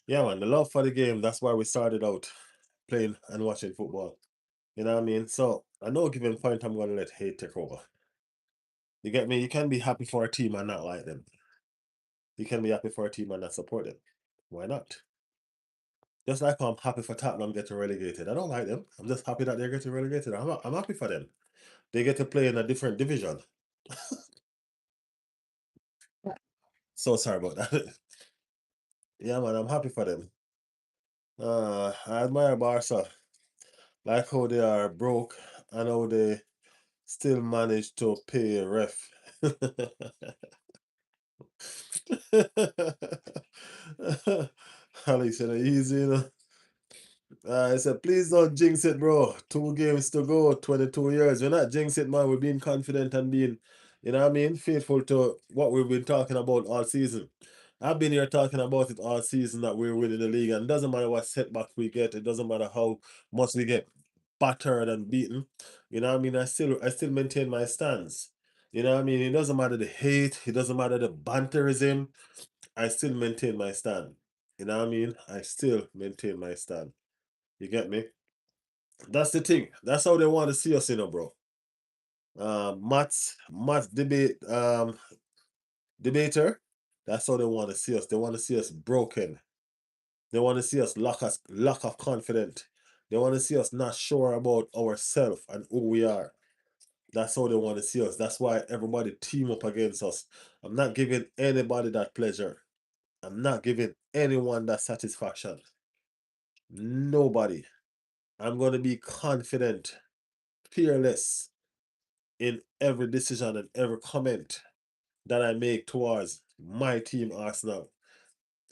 Yeah, man. The love for the game. That's why we started out playing and watching football. You know what I mean? So, I know given point, I'm going to let hate take over. You get me? You can be happy for a team and not like them. You can be happy for a team and not support them. Why not? Just like I'm happy for Tottenham getting relegated. I don't like them. I'm just happy that they're getting relegated. I'm happy for them. They get to play in a different division. So sorry about that. Yeah, man, I'm happy for them. I admire Barca. Like how they are broke and how they still manage to pay a ref. Alex said, easy, you know. I said, please don't jinx it, bro. 2 games to go, 22 years. We're not jinx it, man. We're being confident and being, you know what I mean, faithful to what we've been talking about all season. I've been here talking about it all season that we're winning the league, and it doesn't matter what setback we get, it doesn't matter how much we get battered and beaten. You know what I mean? I still maintain my stance. You know what I mean? It doesn't matter the hate, it doesn't matter the banterism. I still maintain my stand. You know what I mean? I still maintain my stand. You get me? That's the thing. That's how they want to see us, bro. Matt's debater. That's how they want to see us. They want to see us broken. They want to see us lack of confidence. They want to see us not sure about ourselves and who we are. That's how they want to see us. That's why everybody team up against us. I'm not giving anybody that pleasure. I'm not giving anyone that satisfaction. Nobody. I'm going to be confident, fearless in every decision and every comment that I make towards my team, Arsenal.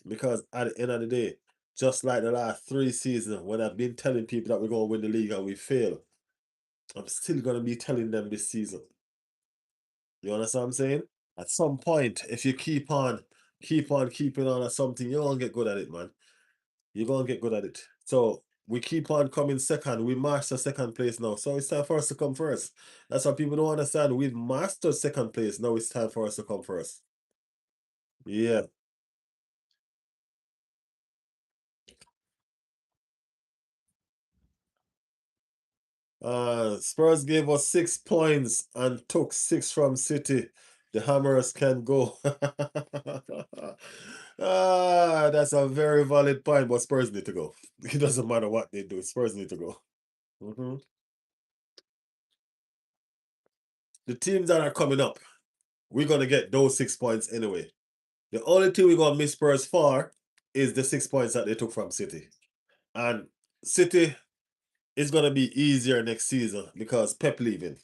Because at the end of the day, just like the last 3 seasons, when I've been telling people that we're going to win the league and we fail, I'm still going to be telling them this season. You understand what I'm saying? At some point, if you keeping on at something, you're going to get good at it, man. You're going to get good at it. So we keep on coming second. We master second place now. So it's time for us to come first. That's what people don't understand. We've mastered second place. Now it's time for us to come first. Yeah. Spurs gave us 6 points and took 6 from City. The Hammers can go. That's a very valid point, but Spurs need to go. It doesn't matter what they do. Spurs need to go. Mhm. The teams that are coming up, we're gonna get those 6 points anyway. The only thing we're gonna miss Spurs for is the 6 points that they took from City. And City is gonna be easier next season because Pep leaving.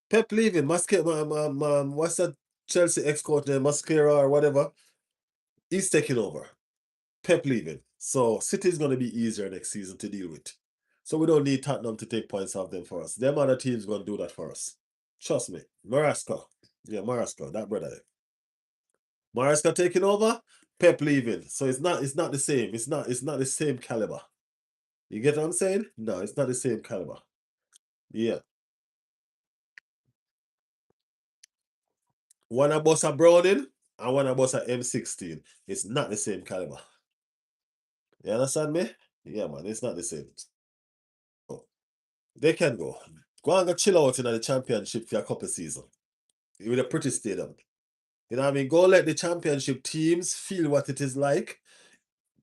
Pep leaving, what's that Chelsea ex-coach name, Mascara or whatever? He's taking over. Pep leaving. So City's going to be easier next season to deal with. So we don't need Tottenham to take points off them for us. Them other teams going to do that for us. Trust me. Marasco. Yeah, Marasco, that brother. Marasco taking over, Pep leaving. So it's not the same. It's not the same caliber. You get what I'm saying? No, it's not the same caliber. Yeah. One of us are Browning and one of us are M16. It's not the same caliber. You understand me? Yeah, man, it's not the same. So, they can go. Go and go chill out in the championship for a couple season with a pretty stadium. You know what I mean? Go let the championship teams feel what it is like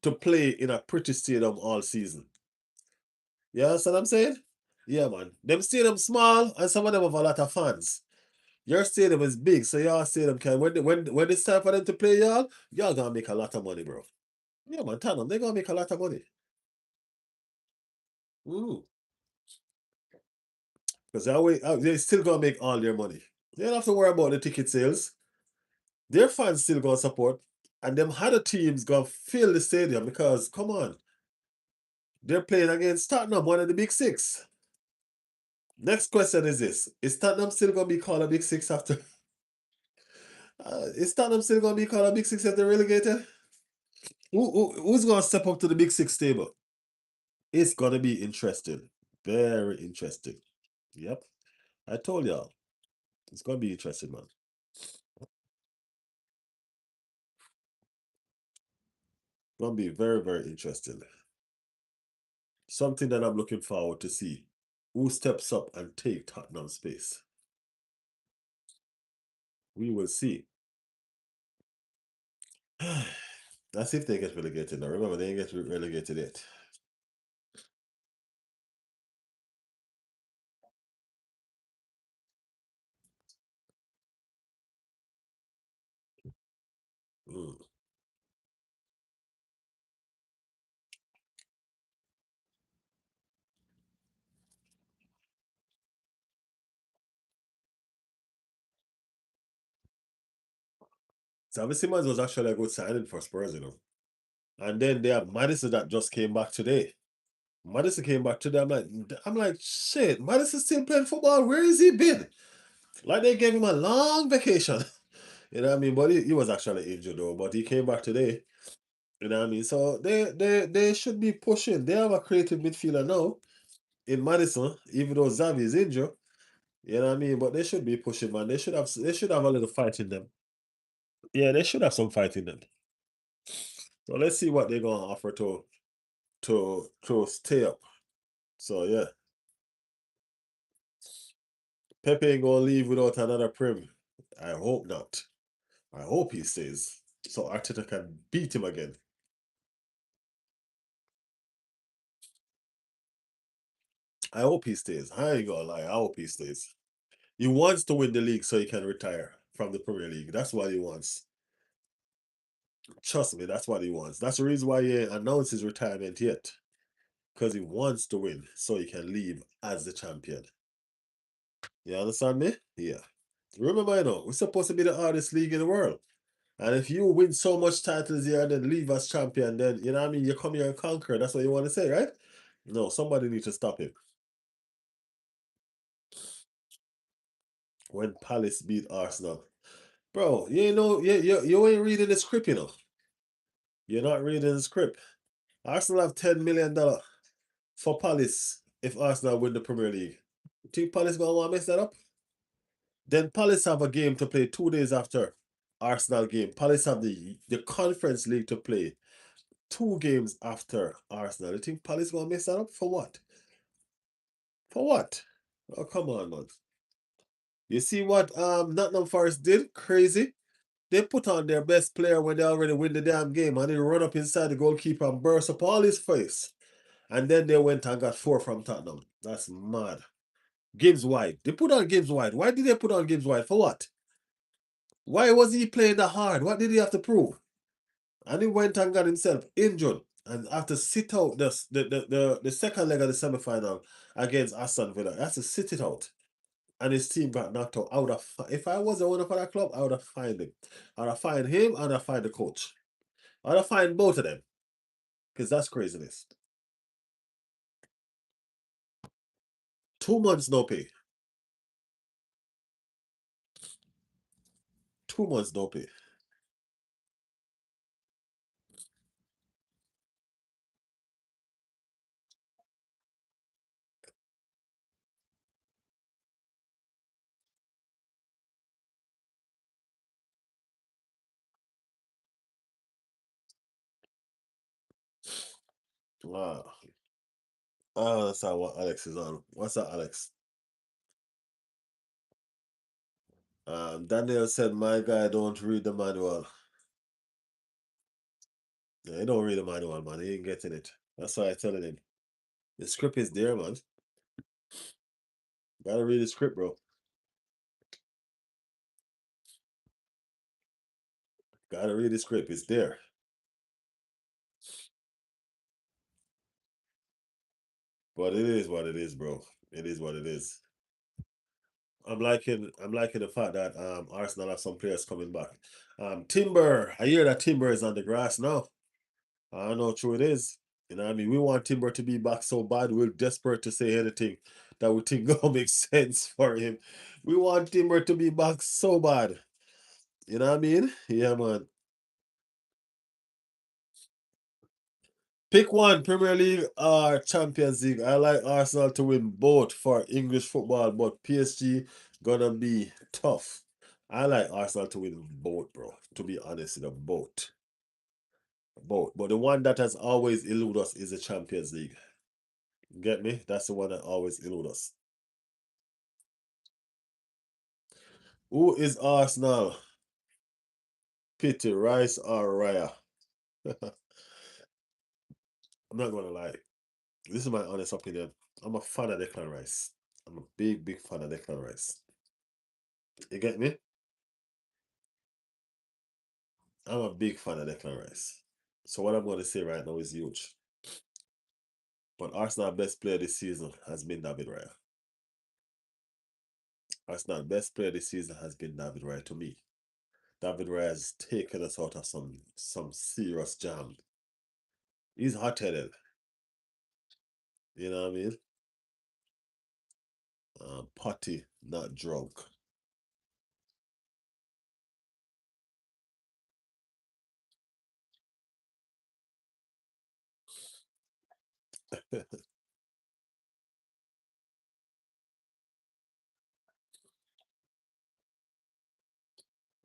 to play in a pretty stadium all season. You understand what I'm saying? Yeah, man. Them stadium small and some of them have a lot of fans. Your stadium is big, so your stadium can when it's time for them to play y'all gonna make a lot of money, bro. Yeah, man, tell them they're gonna make a lot of money. Because they still gonna make all their money. They don't have to worry about the ticket sales. Their fans still gonna support, and them other teams gonna fill the stadium because come on, they're playing against Tottenham, one of the big six. Next question is this: is Tottenham still gonna be called a big six after? Is Tottenham still gonna be called a big six if they're relegated? Who's gonna step up to the big six table? It's gonna be interesting, very interesting. Yep, I told y'all, it's gonna be interesting, man. Gonna be very, very interesting. Something that I'm looking forward to see. Who steps up and take Tottenham space? We will see. That's if they get relegated now. Remember, they ain't get relegated yet. Mm. Xavi Simons was actually a good signing for Spurs, you know. And then they have Madison that just came back today. Madison came back today. I'm like, shit, Madison still playing football. Where has he been? Like they gave him a long vacation. You know what I mean? But he was actually injured though. But he came back today. You know what I mean? So they should be pushing. They have a creative midfielder now in Madison, even though Xavi is injured. You know what I mean? But they should be pushing, man. They should have a little fight in them. Yeah, they should have some fight in them. So let's see what they're gonna offer to stay up. So yeah, Pepe ain't gonna leave without another prim. I hope not. I hope he stays so Arteta can beat him again. I hope he stays. I ain't gonna lie. I hope he stays. He wants to win the league so he can retire from the Premier League. That's what he wants. Trust me, that's what he wants. That's the reason why he ain't announced his retirement yet. Because he wants to win so he can leave as the champion. You understand me? Yeah. Remember, we're supposed to be the hardest league in the world. And if you win so much titles here and then leave as champion, then, you know what I mean? You come here and conquer. That's what you want to say, right? No, somebody needs to stop him. When Palace beat Arsenal. Bro, you ain't reading the script, you know. You're not reading the script. Arsenal have $10 million for Palace if Arsenal win the Premier League. Think Palace gonna want to mess that up? Then Palace have a game to play 2 days after Arsenal game. Palace have the Conference League to play 2 games after Arsenal. You think Palace gonna mess that up? For what? For what? Oh, come on, man. You see what Nottingham Forest did? Crazy. They put on their best player when they already win the damn game and they run up inside the goalkeeper and burst up all his face. And then they went and got 4 from Tottenham. That's mad. Gibbs White. They put on Gibbs White. Why did they put on Gibbs White? For what? Why was he playing that hard? What did he have to prove? And he went and got himself injured. And after sit out the second leg of the semi-final against Aston Villa, that's to sit it out. And his team got knocked out. If I was the owner for that club, I would have fined him. I would have fined him, I would have fined the coach. I would have fined both of them. Because that's craziness. 2 months no pay. 2 months no pay. Wow. Oh, that's not what Alex is on. What's that, Alex? Daniel said, my guy don't read the manual. Yeah, he don't read the manual, man. He ain't getting it. That's why I telling him. The script is there, man. Gotta read the script, bro. Gotta read the script. It's there. But it is what it is, bro. It is what it is. I'm liking the fact that Arsenal have some players coming back. Timber. I hear that Timber is on the grass now. I don't know how true it is. You know what I mean? We want Timber to be back so bad. We're desperate to say anything that we think gonna make sense for him. We want Timber to be back so bad. You know what I mean? Yeah, man. Pick one, Premier League or Champions League. I like Arsenal to win both for English football, but PSG gonna be tough. I like Arsenal to win both, bro. To be honest, both. Both. But the one that has always eluded us is the Champions League. Get me? That's the one that always eludes us. Who is Arsenal? Pity, Rice or Raya? I'm not gonna lie. This is my honest opinion. I'm a fan of Declan Rice. I'm a big, big fan of Declan Rice. You get me? I'm a big fan of Declan Rice. So what I'm going to say right now is huge. But Arsenal best player this season has been David Raya. Arsenal best player this season has been David Raya to me. David Raya has taken us out of some serious jam. He's hot-headed. You know what I mean? Potty, not drunk.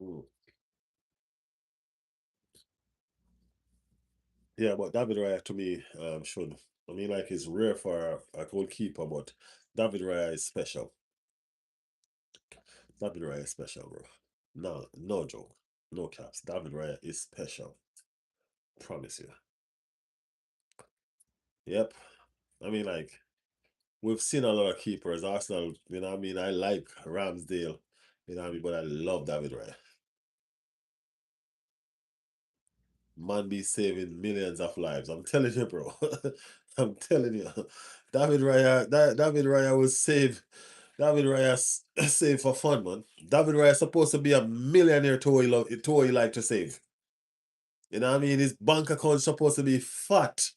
Mm. Yeah, but David Raya to me should. I mean, like it's rare for a goalkeeper, but David Raya is special. David Raya is special, bro. No, no joke. No caps. David Raya is special. Promise you. Yep. I mean, like, we've seen a lot of keepers. Arsenal, you know what I mean? I like Ramsdale, you know what I mean? But I love David Raya. Man be saving millions of lives. I'm telling you, bro. I'm telling you. David Raya was saved. David Raya save for fun, man. David Raya supposed to be a millionaire to what he like to save. You know what I mean? His bank account supposed to be fat.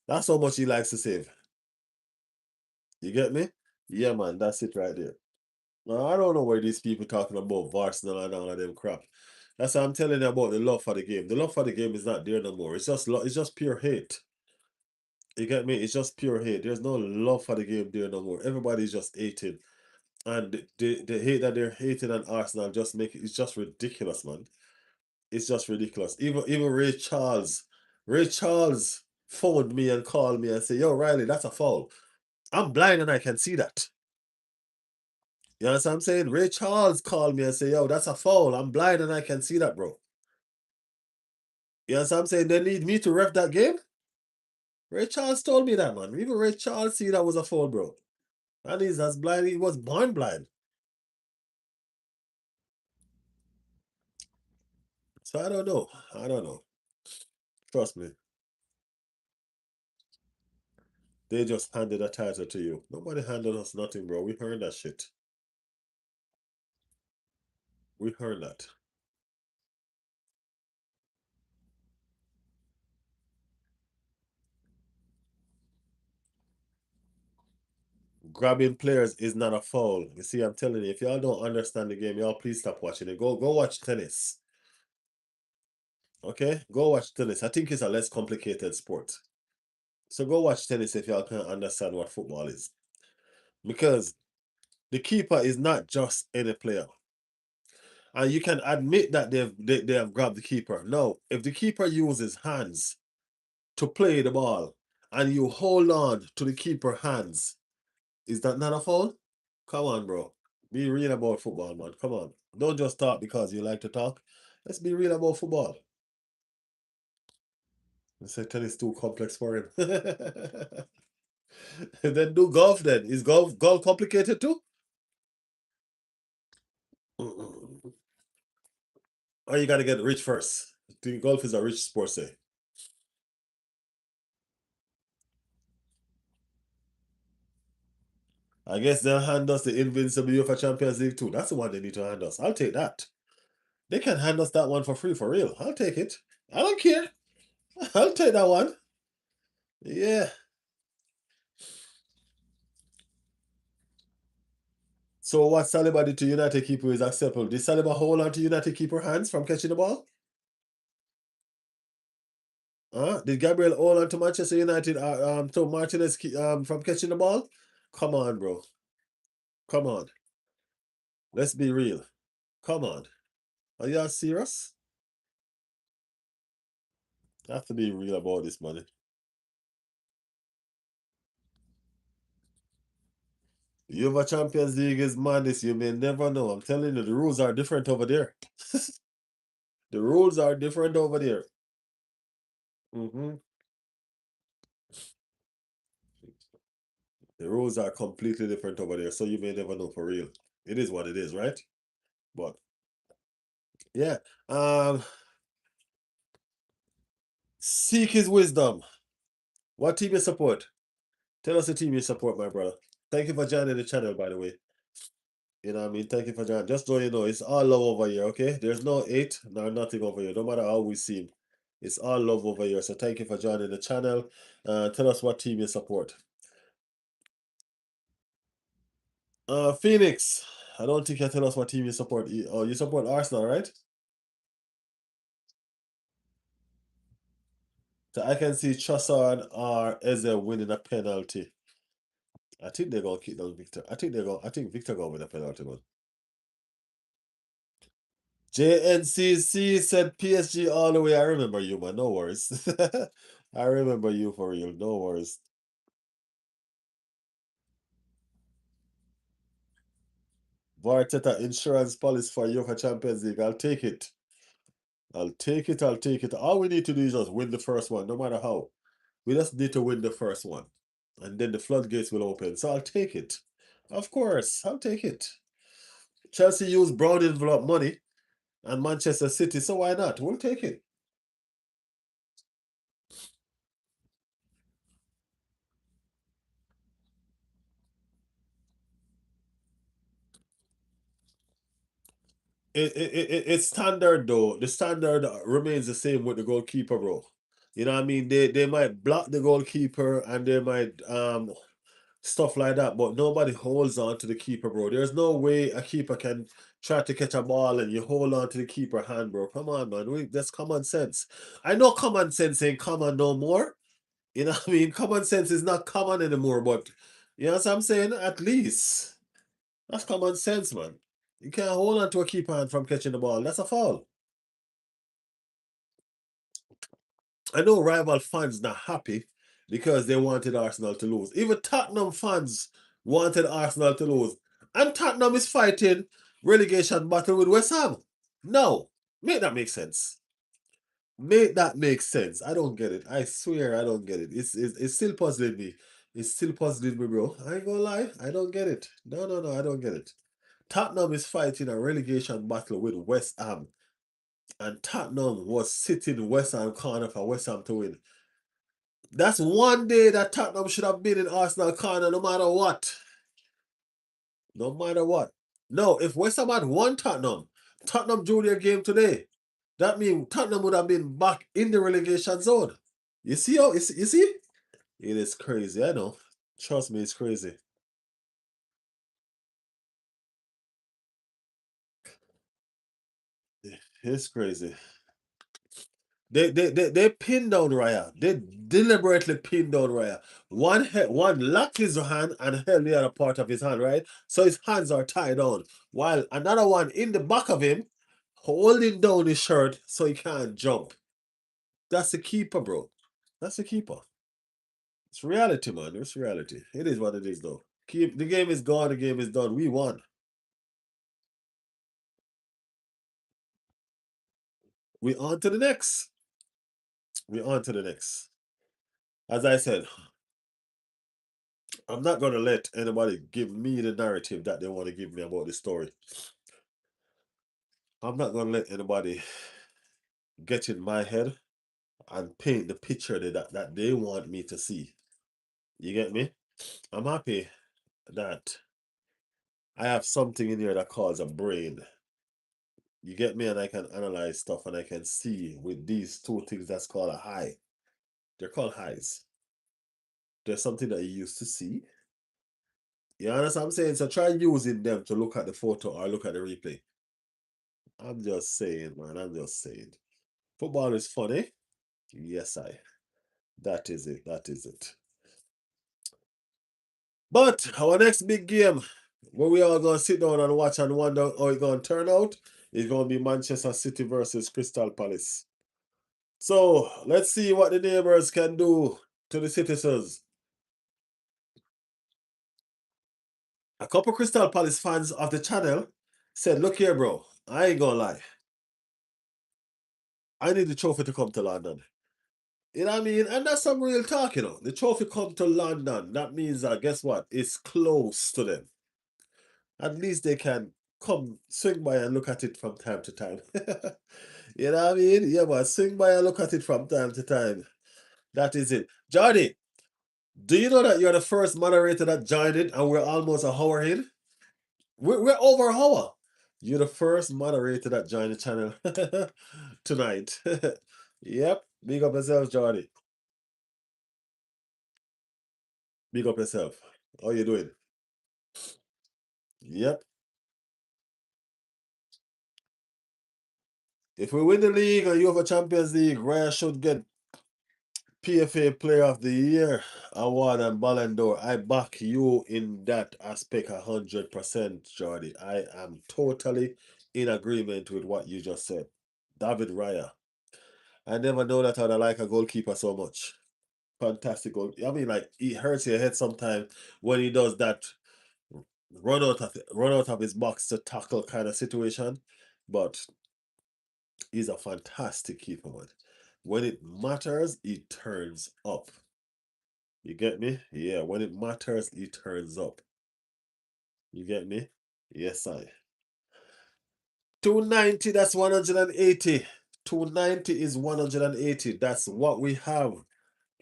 That's how much he likes to save. You get me? Yeah, man, that's it right there. Now, I don't know where these people talking about Arsenal and all of them crap. That's what I'm telling you about the love for the game. The love for the game is not there no more. It's just pure hate. You get me? It's just pure hate. There's no love for the game there no more. Everybody's just hating. And the hate that they're hating on Arsenal just make it's just ridiculous, man. It's just ridiculous. Even Ray Charles phoned me and called me and said, "Yo, Riley, that's a foul." I'm blind and I can see that. You understand what I'm saying? Ray Charles called me and said, "Yo, that's a foul. I'm blind and I can see that, bro." You understand what I'm saying? They need me to ref that game? Ray Charles told me that, man. Even Ray Charles see that was a foul, bro. And he's as blind, he was born blind. So I don't know. I don't know. Trust me. They just handed a title to you. Nobody handed us nothing, bro. We heard that shit. We heard that. Grabbing players is not a foul. You see, I'm telling you, if y'all don't understand the game, y'all please stop watching it. Go watch tennis. Okay? Go watch tennis. I think it's a less complicated sport. So go watch tennis if y'all can understand what football is. Because the keeper is not just any player. And you can admit that they have grabbed the keeper. No, if the keeper uses hands to play the ball and you hold on to the keeper hands, is that not a foul? Come on, bro. Be real about football, man. Come on. Don't just talk because you like to talk. Let's be real about football. I say tennis too complex for him. Then do golf then. Is golf complicated too? Or you gotta get rich first. The golf is a rich sport, say. I guess they'll hand us the Invincible UEFA Champions League too. That's the one they need to hand us. I'll take that. They can hand us that one for free, for real. I'll take it. I don't care. I'll take that one. Yeah. So what Saliba did to United keeper is acceptable. Did Saliba hold on to United keeper hands from catching the ball? Did Gabriel hold on to Manchester United to Martinez from catching the ball? Come on, bro. Come on. Let's be real. Come on. Are y'all serious? I have to be real about this, money. UEFA Champions League is madness. You may never know. I'm telling you, the rules are different over there. The rules are different over there. The rules are completely different over there. So you may never know for real. It is what it is, right? But yeah. Seek his wisdom. What team you support? Tell us the team you support, my brother. Thank you for joining the channel, by the way. You know what I mean? Thank you for joining. Just so you know, it's all love over here, okay? There's no hate, nor nothing over here. No matter how we seem. It's all love over here. So thank you for joining the channel. Tell us what team you support. Phoenix. I don't think you tell us what team you support. Oh, you support Arsenal, right? So I can see Trossard or Eze winning a penalty. I think they're gonna kick down Victor. I think Victor gonna win a penalty, man. JNCC said PSG all the way. I remember you, man. No worries. I remember you for real. No worries. Varteta insurance policy for UEFA Champions League. I'll take it. I'll take it. I'll take it. All we need to do is just win the first one, no matter how. We just need to win the first one. and then the floodgates will open. So I'll take it. Of course, I'll take it. Chelsea used brown envelope money and Manchester City, so why not? We'll take it. It's standard though. The standard remains the same with the goalkeeper, bro. You know what I mean? They might block the goalkeeper and they might stuff like that, but nobody holds on to the keeper, bro. There's no way a keeper can try to catch a ball and you hold on to the keeper hand, bro. Come on, man. That's common sense. I know common sense ain't common no more. You know what I mean? Common sense is not common anymore, but you know what I'm saying? At least that's common sense, man. You can't hold on to a keeper hand from catching the ball. That's a foul. I know rival fans not happy because they wanted Arsenal to lose. Even Tottenham fans wanted Arsenal to lose. And Tottenham is fighting relegation battle with West Ham. No, make that make sense. Make that make sense. I don't get it. I swear I don't get it. It's still puzzling me. It's still puzzling me, bro. I ain't gonna lie. I don't get it. No, no, no, I don't get it. Tottenham is fighting a relegation battle with West Ham. And Tottenham was sitting West Ham corner for West Ham to win. That's one day that Tottenham should have been in Arsenal corner no matter what. No matter what. No, if West Ham had won Tottenham Junior game today, that means Tottenham would have been back in the relegation zone. You see how you see? It is crazy, I know. Trust me, it's crazy. It's crazy. They pinned down Raya. They deliberately pinned down Raya. One locked his hand and held the other part of his hand, right? So his hands are tied on. While another one in the back of him, holding down his shirt so he can't jump. That's the keeper, bro. That's the keeper. It's reality, man. It's reality. It is what it is, though. The game is gone. The game is done. We won. We on to the next. We on to the next. As I said, I'm not gonna let anybody give me the narrative that they want to give me about the story. I'm not gonna let anybody get in my head and paint the picture that they want me to see. You get me? I'm happy that I have something in here that calls a brain. You get me? And I can analyze stuff and I can see with these two things that's called a high. They're called highs. There's something that you used to see. You understand what I'm saying? So try using them to look at the photo or look at the replay. I'm just saying, man. I'm just saying. Football is funny. Yes, I. That is it. That is it. But our next big game, where we all gonna sit down and watch and wonder how it's gonna turn out, is gonna be Manchester City versus Crystal Palace. So let's see what the neighbors can do to the citizens. A couple Crystal Palace fans of the channel said, "Look here, bro. I ain't gonna lie. I need the trophy to come to London." You know what I mean? And that's some real talk, you know. The trophy come to London. That means that guess what? It's close to them. At least they can come swing by and look at it from time to time. You know what I mean? Yeah, but swing by and look at it from time to time. That is it. Johnny, do you know that you're the first moderator that joined it and we're almost a hour in? We're over a hour. You're the first moderator that joined the channel tonight. Yep. Big up yourself, Johnny. Big up yourself. How you doing? Yep. If we win the league and you have a Champions League, Raya should get PFA Player of the Year award and Ballon d'Or. I back you in that aspect 100%, Jordy. I am totally in agreement with what you just said. David Raya. I never know that I'd like a goalkeeper so much. Fantastic goal. I mean, like, it hurts your head sometimes when he does that run out of his box to tackle kind of situation. But he's a fantastic keeper, man. When it matters, he turns up. You get me? Yeah, when it matters, he turns up. You get me? Yes, I. 290, that's 180. 290 is 180. That's what we have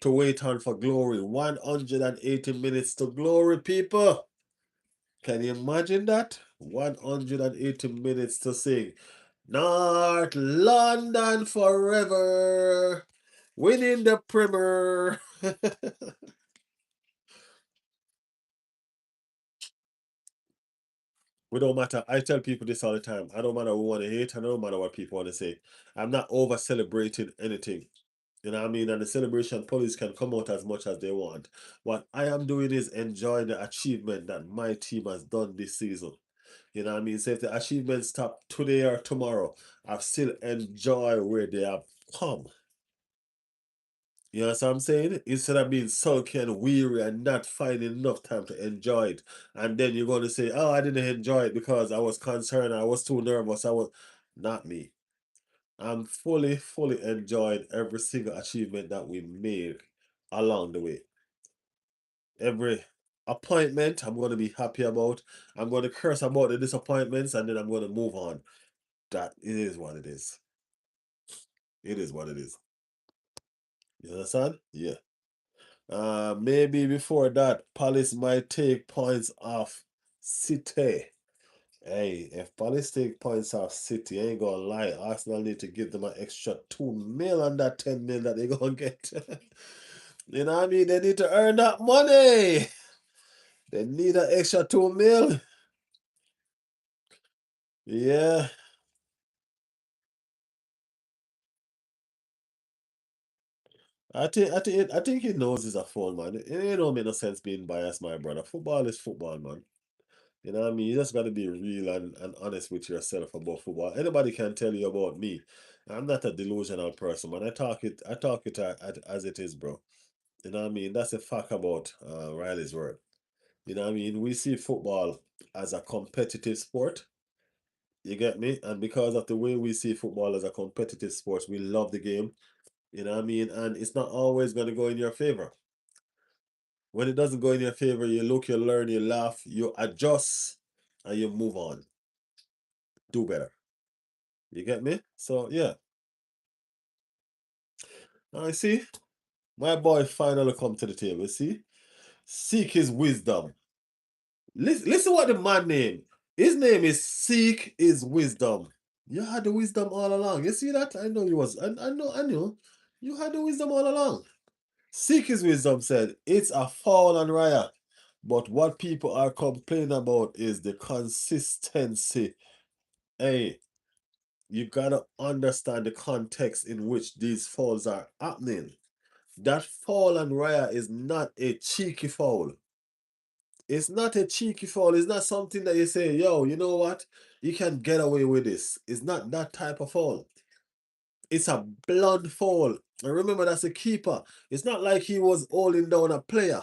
to wait on for glory. 180 minutes to glory, people. Can you imagine that? 180 minutes to sing. North London forever. Winning the Premier. We don't matter. I tell people this all the time. I don't matter who want to hate. I don't matter what people want to say. I'm not over celebrating anything. You know what I mean? And the celebration police can come out as much as they want. What I am doing is enjoying the achievement that my team has done this season. You know what I mean? So if the achievements stop today or tomorrow, I still enjoy where they have come. You know what I'm saying? Instead of being sulky and weary and not finding enough time to enjoy it. And then you're going to say, oh, I didn't enjoy it because I was concerned, I was too nervous. I was not me. I'm fully enjoying every single achievement that we made along the way. Every appointment I'm going to be happy about. I'm going to curse about the disappointments and then I'm going to move on. That it is what it is. It is what it is. You understand? Yeah. Maybe before that, Palace might take points off City. Hey, if Palace take points off City, I ain't gonna lie, Arsenal need to give them an extra 2 mil on that 10 mil that they gonna get. You know what I mean? They need to earn that money. They need an extra 2 mil. Yeah. I think he knows he's a fool, man. It don't make no sense being biased, my brother. Football is football, man. You know what I mean? You just got to be real and honest with yourself about football. Anybody can tell you about me. I'm not a delusional person, man. I talk it as it is, bro. You know what I mean? That's a fact about Riley's word. You know what I mean? We see football as a competitive sport. You get me? And because of the way we see football as a competitive sport, we love the game. You know what I mean? And it's not always going to go in your favor. When it doesn't go in your favor, you look, you learn, you laugh, you adjust, and you move on. Do better. You get me? So yeah. I see. My boy finally come to the table. See? Seek his wisdom. Listen what the man name. His name is Seek his wisdom. You had the wisdom all along. You see that? I know you was. I knew. You had the wisdom all along. Seek his wisdom said, it's a fall on Raya. But what people are complaining about is the consistency. Hey, you gotta understand the context in which these falls are happening. That foul on Raya is not a cheeky foul. It's not a cheeky foul. It's not something that you say, yo, you know what? You can get away with this. It's not that type of foul. It's a blood foul. And remember, that's a keeper. It's not like he was holding down a player.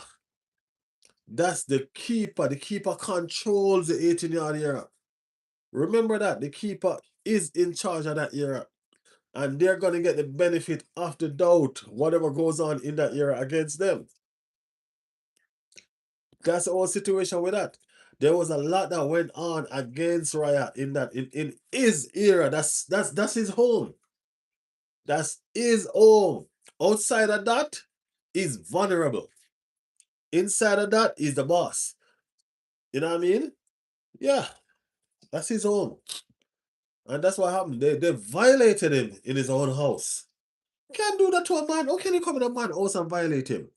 That's the keeper. The keeper controls the 18-yard area. Remember that. The keeper is in charge of that area. And they're going to get the benefit of the doubt, whatever goes on in that area against them. That's the whole situation with that. There was a lot that went on against Raya in his era. That's his home. That's his home. Outside of that, he's vulnerable. Inside of that, he's the boss. You know what I mean? Yeah, that's his home. And that's what happened. They violated him in his own house. You can't do that to a man. How can you come in a man's house and violate him?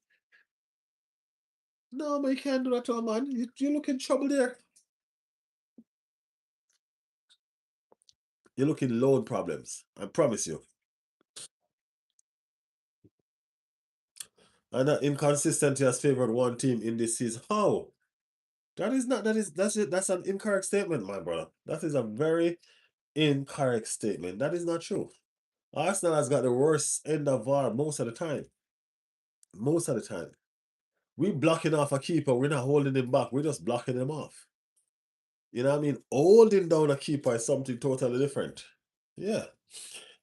No, but you can't do that to a man. You look in trouble there. You look in load problems. I promise you. And that inconsistency has favored one team in this season. How? That is not that is that's an incorrect statement, my brother. That is a very incorrect statement. That is not true. Arsenal has got the worst end of VAR most of the time. Most of the time. We blocking off a keeper. We're not holding him back. We're just blocking him off. You know what I mean? Holding down a keeper is something totally different. Yeah.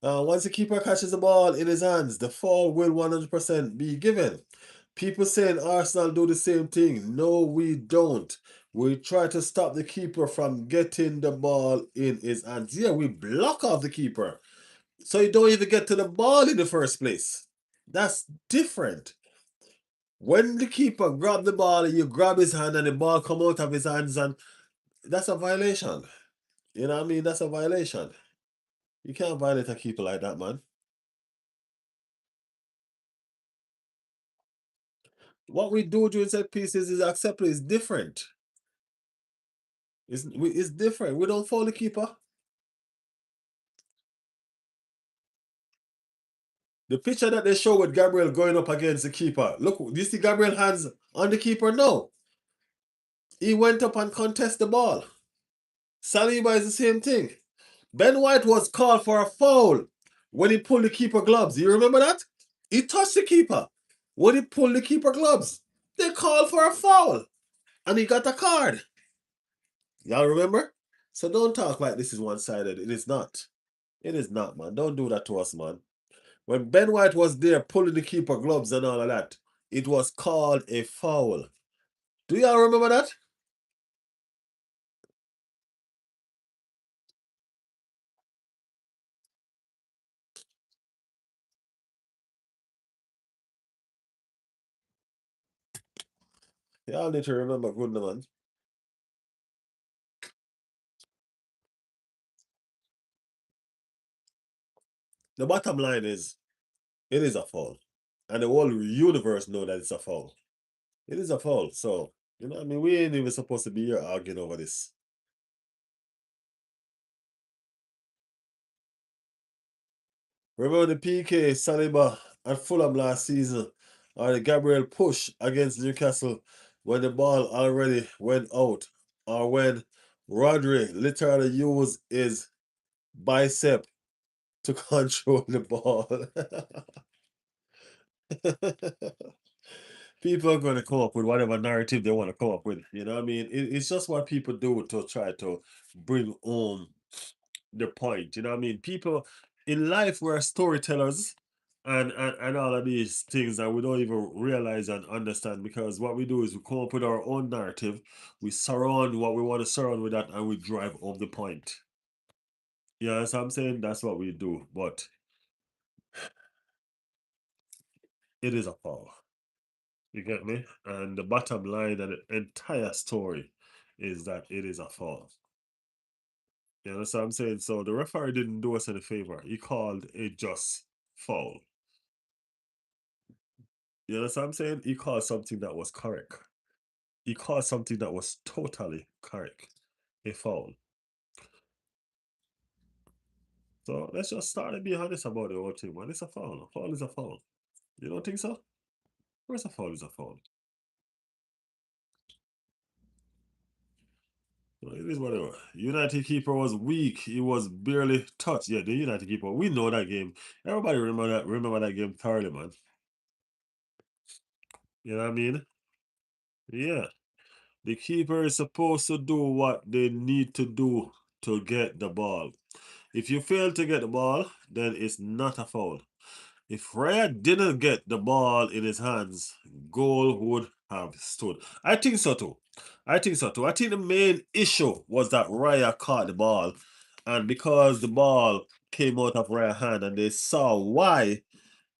Once the keeper catches the ball in his hands, the fall will 100% be given. People saying Arsenal do the same thing. No, we don't. We try to stop the keeper from getting the ball in his hands. Yeah, we block off the keeper. So you don't even get to the ball in the first place. That's different. When the keeper grab the ball, you grab his hand and the ball come out of his hands, and that's a violation. You know what I mean? That's a violation. You can't violate a keeper like that, man. What we do during set pieces is acceptable. It's different. It's different. We don't foul the keeper. The picture that they show with Gabriel going up against the keeper. Look, do you see Gabriel hands on the keeper? No. He went up and contested the ball. Saliba is the same thing. Ben White was called for a foul when he pulled the keeper gloves. You remember that? He touched the keeper when he pulled the keeper gloves. They called for a foul and he got a card. Y'all remember? So don't talk like this is one-sided. It is not. It is not, man. Don't do that to us, man. When Ben White was there pulling the keeper gloves and all of that, it was called a foul. Do y'all remember that? Y'all need to remember good, man. The bottom line is, it is a foul. And the whole universe know that it's a foul. It is a foul. So, you know what I mean? We ain't even supposed to be here arguing over this. Remember the PK Saliba at Fulham last season, or the Gabriel push against Newcastle when the ball already went out, or when Rodri literally used his bicep to control the ball. People are going to come up with whatever narrative they want to come up with. You know what I mean? It's just what people do to try to bring home the point. You know what I mean? People in life, we're storytellers and all of these things that we don't even realize and understand, because what we do is we come up with our own narrative, we surround what we want to surround with that, and we drive home the point. Yeah, so I'm saying that's what we do, but it is a foul. You get me? And the bottom line of the entire story is that it is a foul. You know what I'm saying? So the referee didn't do us any favor. He called a just foul. You know what I'm saying? He called something that was correct. He called something that was totally correct. A foul. So let's just start and be honest about the whole thing, man. It's a foul. A foul is a foul. You don't think so? Where's a foul is a foul? So it is whatever. United keeper was weak. He was barely touched. Yeah, the United keeper. We know that game. Everybody remember that game thoroughly, man. You know what I mean? Yeah. The keeper is supposed to do what they need to do to get the ball. If you fail to get the ball, then it's not a foul. If Raya didn't get the ball in his hands, goal would have stood. I think so too. I think so too. I think the main issue was that Raya caught the ball, and because the ball came out of Raya's hand and they saw why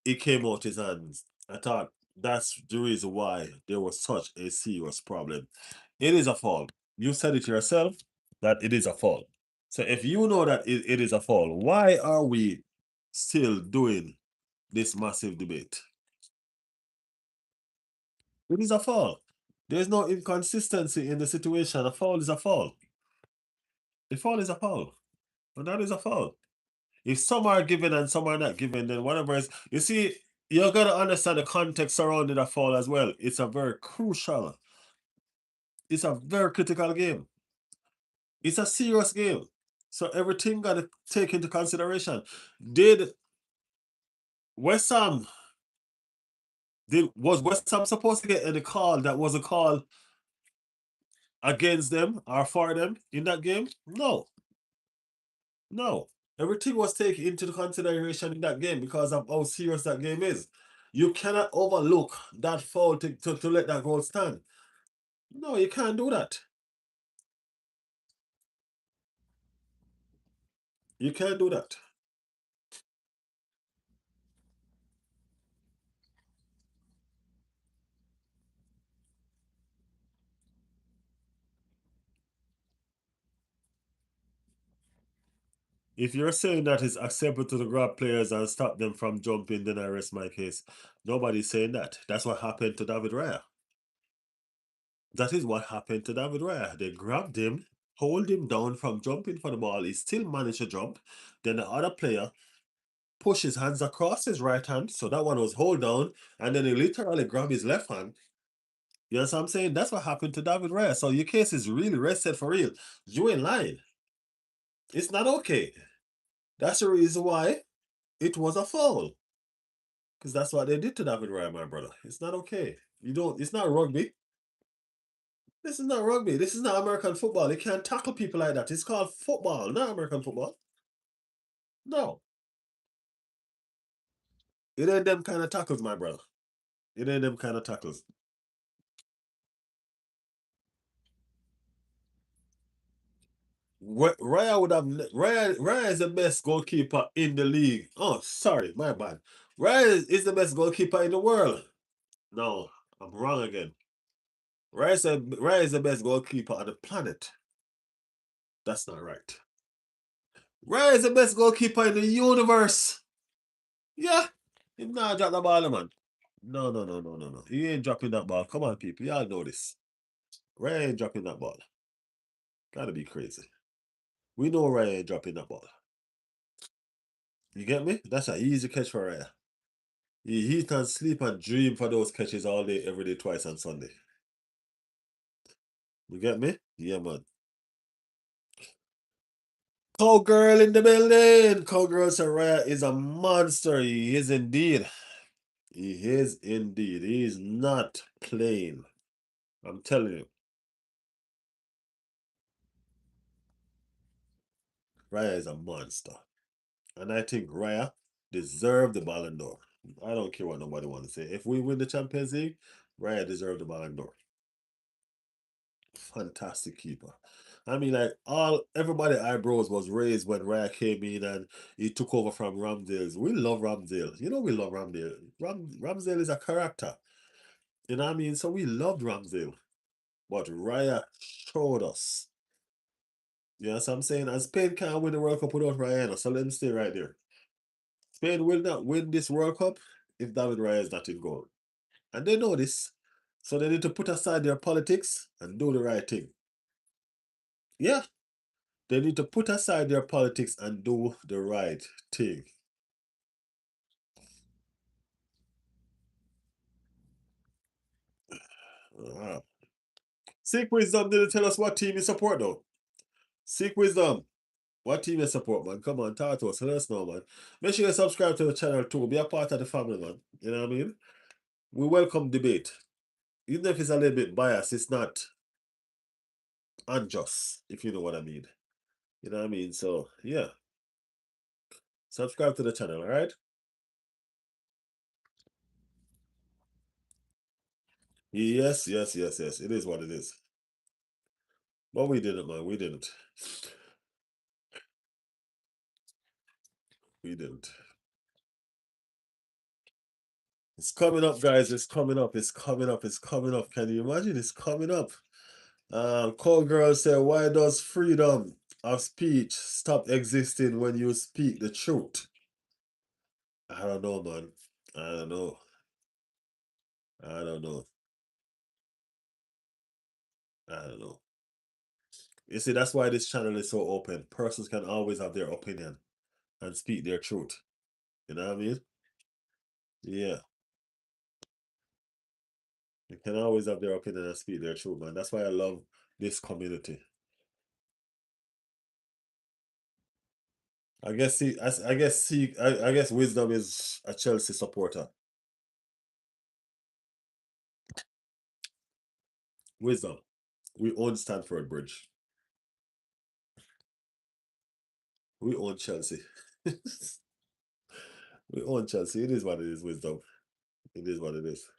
it came out his hands, I thought that's the reason why there was such a serious problem. It is a fault. You said it yourself that it is a fault. So if you know that it is a fault, why are we still doing this massive debate? It is a foul. There's no inconsistency in the situation. A foul is a foul. A foul is a foul. And that is a foul. If some are given and some are not given, then whatever is, you see, you're gonna understand the context surrounding a foul as well. It's a very critical game. It's a serious game. So everything gotta take into consideration. Did West Ham was West Ham supposed to get any call that was a call against them or for them in that game? No. No. Everything was taken into consideration in that game because of how serious that game is. You cannot overlook that foul to let that goal stand. No, you can't do that. You can't do that. If you're saying that it's acceptable to grab players and stop them from jumping, then I rest my case. Nobody's saying that. That's what happened to David Raya. That is what happened to David Raya. They grabbed him, hold him down from jumping for the ball. He still managed to jump. Then the other player pushed his hands across his right hand, so that one was hold down, and then he literally grabbed his left hand. You know what I'm saying? That's what happened to David Raya. So your case is really rested for real. You ain't lying. It's not okay. That's the reason why it was a foul. Because that's what they did to David Raya, my brother. It's not okay. You don't, it's not rugby. This is not rugby. This is not American football. You can't tackle people like that. It's called football, not American football. No. It ain't them kind of tackles, my brother. It ain't them kind of tackles. Raya would have Raya is the best goalkeeper in the league. Oh, sorry, my bad. Raya is the best goalkeeper in the world. No, I'm wrong again. Raya is the best goalkeeper on the planet. That's not right. Raya is the best goalkeeper in the universe. Yeah. Him not drop the ball, man. No, no, no, no, no, no. He ain't dropping that ball. Come on, people. Y'all know this. Raya ain't dropping that ball. Gotta be crazy. We know Raya ain't dropping that ball. You get me? That's an easy catch for Raya. He can sleep and dream for those catches all day, every day, twice on Sunday. You get me? Yeah, man. Cowgirl in the building. Cowgirl Saraya is a monster. He is indeed. He is indeed. He is not playing. I'm telling you. Raya is a monster. And I think Raya deserved the Ballon d'Or. I don't care what nobody wants to say. If we win the Champions League, Raya deserved the Ballon d'Or. Fantastic keeper. I mean, like everybody eyebrows was raised when Raya came in and he took over from Ramsdale. We love Ramsdale. You know we love Ramsdale. Ramsdale is a character. You know what I mean? So we loved Ramsdale. But Raya showed us. You know what I'm saying? And Spain can't win the World Cup without Raya, so let him stay right there. Spain will not win this World Cup if David Raya is not in goal. And they know this. So they need to put aside their politics and do the right thing. Yeah. They need to put aside their politics and do the right thing. Seek Wisdom didn't tell us what team you support, though. Seek Wisdom. What team you support, man? Come on, talk to us. Let us know, man. Make sure you subscribe to the channel, too. Be a part of the family, man. You know what I mean? We welcome debate. Even if it's a little bit biased, it's not unjust, if you know what I mean. You know what I mean? So, yeah. Subscribe to the channel, all right? Yes, yes, yes, yes. It is what it is. But we didn't, man. We didn't. We didn't. It's coming up, guys. It's coming up. It's coming up. It's coming up. Can you imagine? It's coming up. Call girl said, why does freedom of speech stop existing when you speak the truth? I don't know, man. I don't know. I don't know. I don't know. You see, that's why this channel is so open. Persons can always have their opinion and speak their truth. You know what I mean? Yeah. They can always have their opinion and speak their truth, man. That's why I love this community. I guess Wisdom is a Chelsea supporter. Wisdom. We own Stamford Bridge. We own Chelsea. We own Chelsea. It is what it is, Wisdom. It is what it is.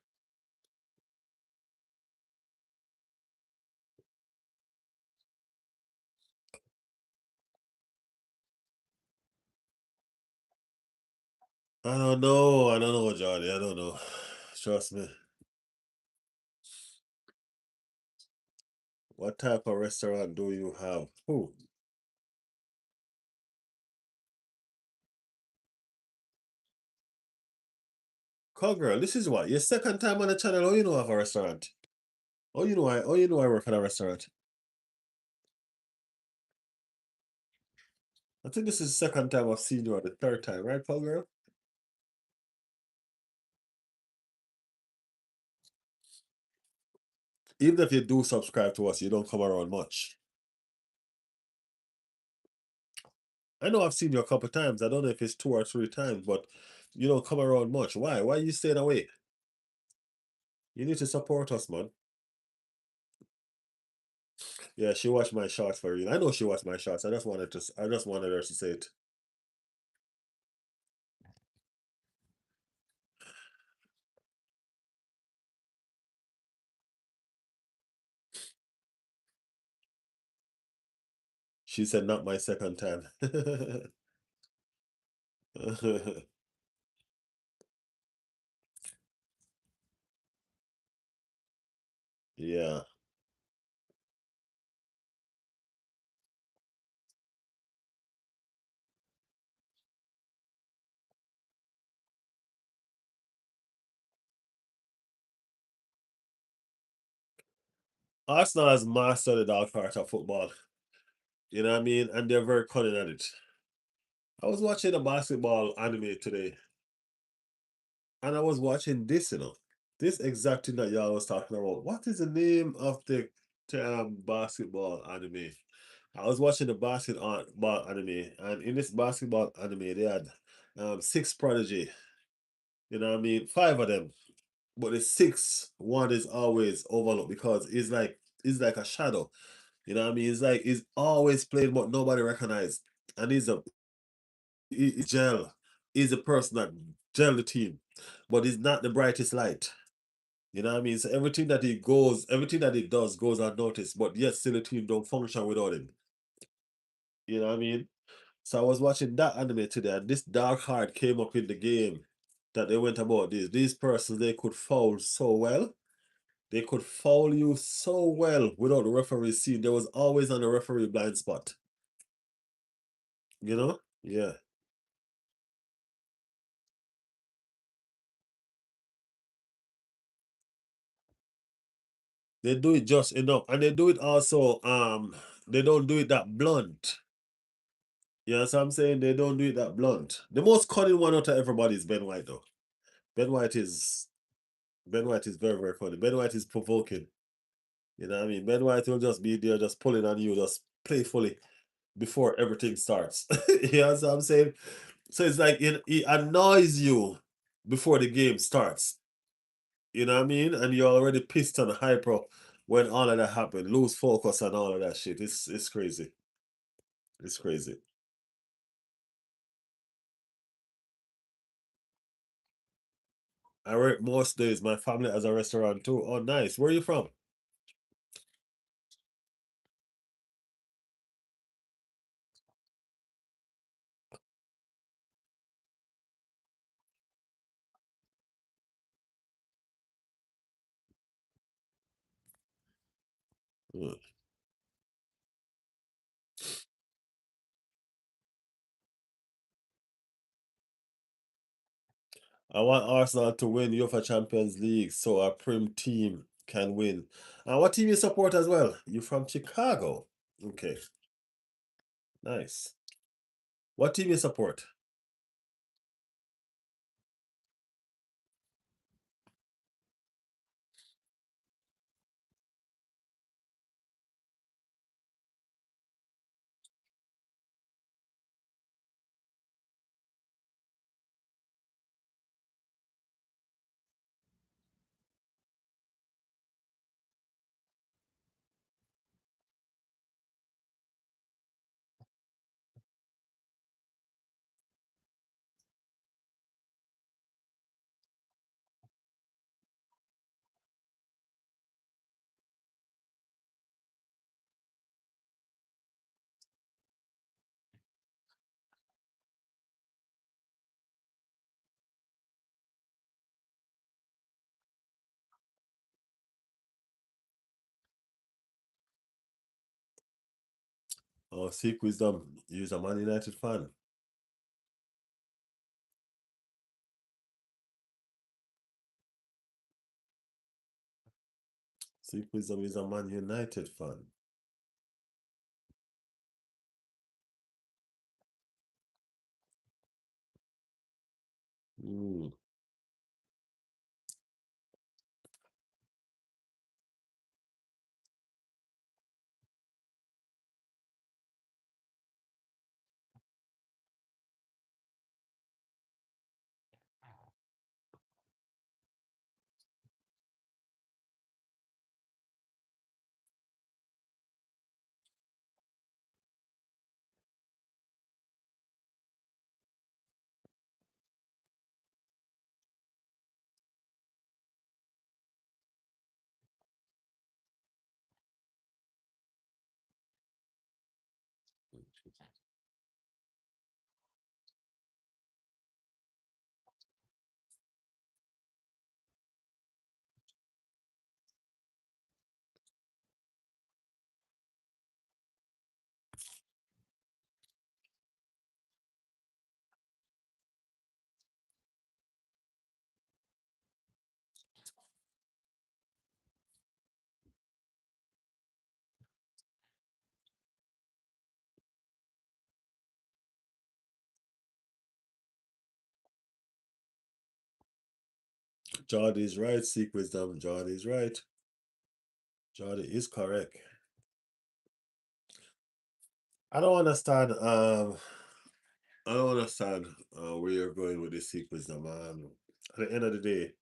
I don't know. I don't know, Johnny. I don't know. Trust me. What type of restaurant do you have? Who? Call girl, this is what? Your second time on the channel. Oh, you know I have a restaurant. Oh, you know I work at a restaurant. I think this is the second time I've seen you, or the third time, right, call girl? Even if you do subscribe to us, you don't come around much. I know I've seen you a couple times. I don't know if it's 2 or 3 times, but you don't come around much. Why? Why you staying away? You need to support us, man. Yeah, she watched my shots for you. I know she watched my shots. I just wanted her to say it. She said not my second time. Yeah. Arsenal has mastered the dark part of football. You know what I mean? And they're very cunning at it. I was watching a basketball anime today, and I was watching this. This exact thing that y'all was talking about. What is the name of the basketball anime? I was watching the basketball anime, and in this basketball anime, they had six prodigy. You know what I mean? Five of them, but the sixth one is always overlooked because it's like a shadow. You know what I mean? It's like he's always playing, but nobody recognized. And he's gel. He's a person that gel the team, but he's not the brightest light. You know what I mean? So everything that he does goes unnoticed, but yet still the team don't function without him. You know what I mean? So I was watching that anime today, and this dark heart came up in the game that they went about this. These persons, they could foul so well. They could foul you so well without the referee seeing. There was always on the referee blind spot. You know? Yeah. They do it just enough. And they do it also, they don't do it that blunt. You know what I'm saying? They don't do it that blunt. The most cunning one out of everybody is Ben White, though. Ben White is Ben White is very, very funny. Ben White is provoking. You know what I mean? Ben White will just be there, just pulling on you, just playfully before everything starts. You know what I'm saying? So it's like he annoys you before the game starts. You know what I mean? And you're already pissed and hyper when all of that happened. Lose focus and all of that shit. It's crazy. It's crazy. I work most days. My family has a restaurant too. Oh, nice. Where are you from? Mm. I want Arsenal to win UEFA Champions League so our Prim team can win. And what team you support as well? You from Chicago. Okay, nice. What team you support? Oh, Seek Wisdom, you's a Man United fan. Seek Wisdom is a Man United fan. Mm. Jordy is right, Seek Wisdom. Jordy is right. Jordy is correct. I don't understand. I don't understand where you're going with this Seek Wisdom. At the end of the day,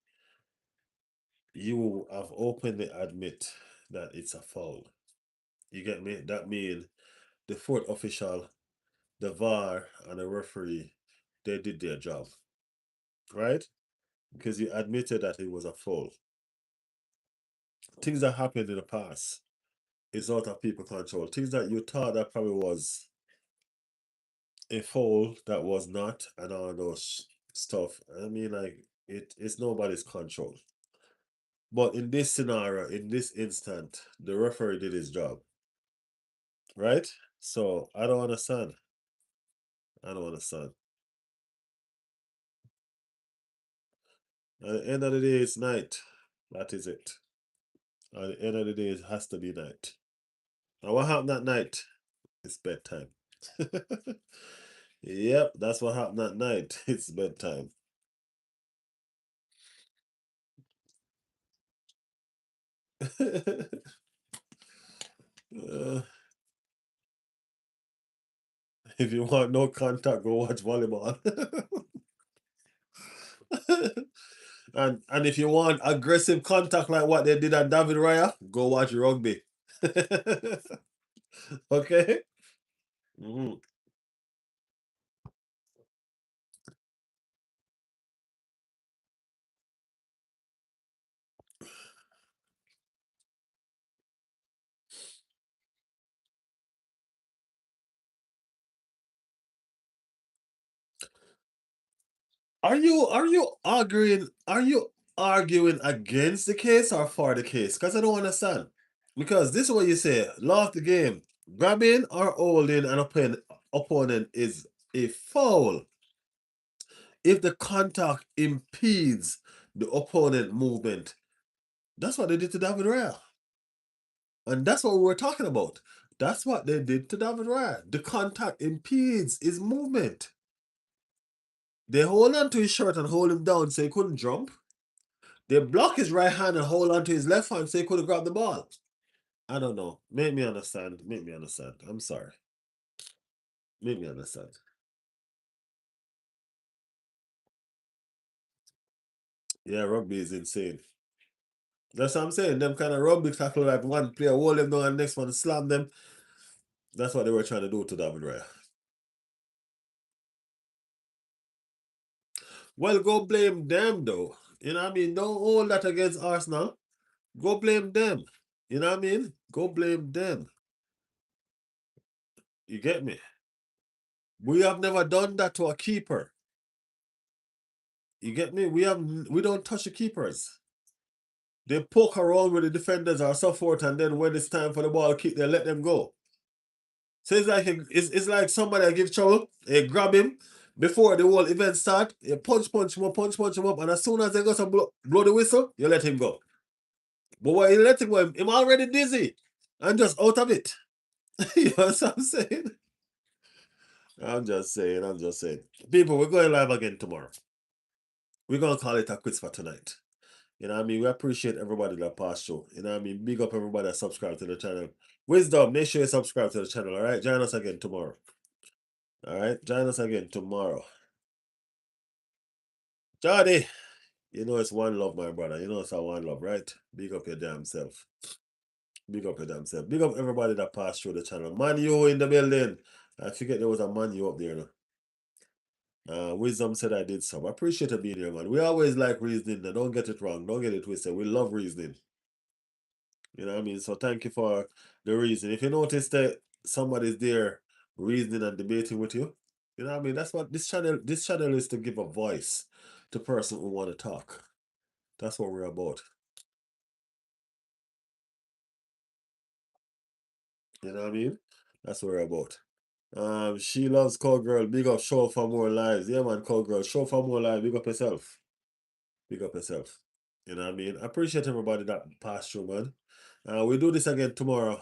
you have openly admit that it's a foul. You get me? That means the fourth official, the VAR, and the referee, they did their job, right? Because you admitted that it was a foul. Things that happened in the past is out of people control. Things that you thought that probably was a foul that was not, and all those stuff. I mean, like it's nobody's control. But in this scenario, in this instant, the referee did his job, right? So I don't understand. I don't understand. At the end of the day, it's night. That is it. At the end of the day, it has to be night. And what happened that night? It's bedtime. Yep, that's what happened that night. It's bedtime. Uh, if you want no contact, go watch volleyball. And if you want aggressive contact like what they did at David Raya, go watch rugby. Okay? Mhm. Are you arguing against the case or for the case? Because I don't understand. Because this is what you say, law of the game. Grabbing or holding an opponent is a foul if the contact impedes the opponent movement. That's what they did to David Raya. And that's what we were talking about. That's what they did to David Raya. The contact impedes his movement. They hold on to his shirt and hold him down so he couldn't jump. They block his right hand and hold on to his left hand so he couldn't grab the ball. I don't know. Make me understand. Make me understand. I'm sorry. Make me understand. Yeah, rugby is insane. That's what I'm saying. Them kind of rugby tackle like one player hold them down and next one slam them. That's what they were trying to do to David Raya. Well, go blame them though. You know what I mean? Don't hold that against Arsenal. Go blame them. You know what I mean? Go blame them. You get me? We have never done that to a keeper. You get me? We don't touch the keepers. They poke around with the defenders or so forth, and then when it's time for the ball kick, they let them go. So it's like it's like somebody give trouble, you grab him before the whole event start, you punch him up, punch him up, and as soon as they go to blow the whistle, you let him go. But when you let him go, him already dizzy and just out of it. You know what I'm saying? I'm just saying. People, we're going live again tomorrow. We're gonna call it a quits for tonight. You know what I mean? We appreciate everybody that passed through. You know what I mean? Big up everybody that subscribed to the channel. Wisdom, make sure you subscribe to the channel, all right? Join us again tomorrow. All right? Join us again tomorrow. Jordy, you know it's one love, my brother. You know it's a one love, right? Big up your damn self. Big up your damn self. Big up everybody that passed through the channel. Manu in the building. I forget there was a Manu up there. Wisdom said I did some. I appreciate you being here, man. We always like reasoning. Now, don't get it wrong. Don't get it twisted. We love reasoning. You know what I mean? So thank you for the reason. If you notice that somebody's there reasoning and debating with you, you know what I mean? That's what this channel is, to give a voice to person who want to talk. That's what we're about. You know what I mean? That's what we're about. She loves Cowgirl. Big up, show for more lives. Yeah, man, Cowgirl. Show for more lives. Big up yourself. Big up yourself. You know what I mean? I appreciate everybody that passed through, man. We do this again tomorrow.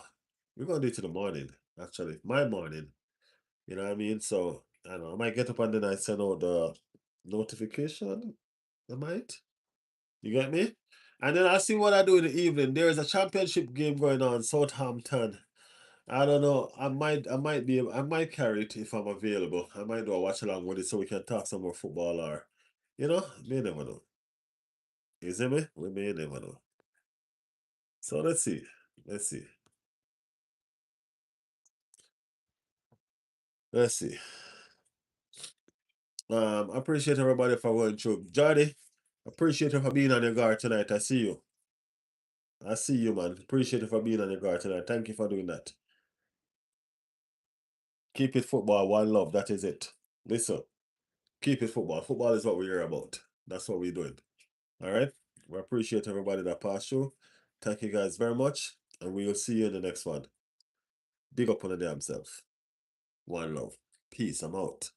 We're gonna do it in the morning, actually. My morning. You know what I mean? So I don't know. I might get up and then I send out the notification. I might. You get me? And then I see what I do in the evening. There is a championship game going on, Southampton. I don't know. I might carry it if I'm available. I might do a watch along with it so we can talk some more football, or you know, may never know. You see me? We may never know. So let's see. Let's see. Let's see. I appreciate everybody for going through. Jordy, appreciate you for being on your guard tonight. I see you. I see you, man. Appreciate you for being on your guard tonight. Thank you for doing that. Keep it football, one love. That is it. Listen, keep it football. Football is what we're here about. That's what we're doing. All right? We appreciate everybody that passed through. Thank you guys very much. And we will see you in the next one. Big up on the damn self. One love. Peace. I'm out.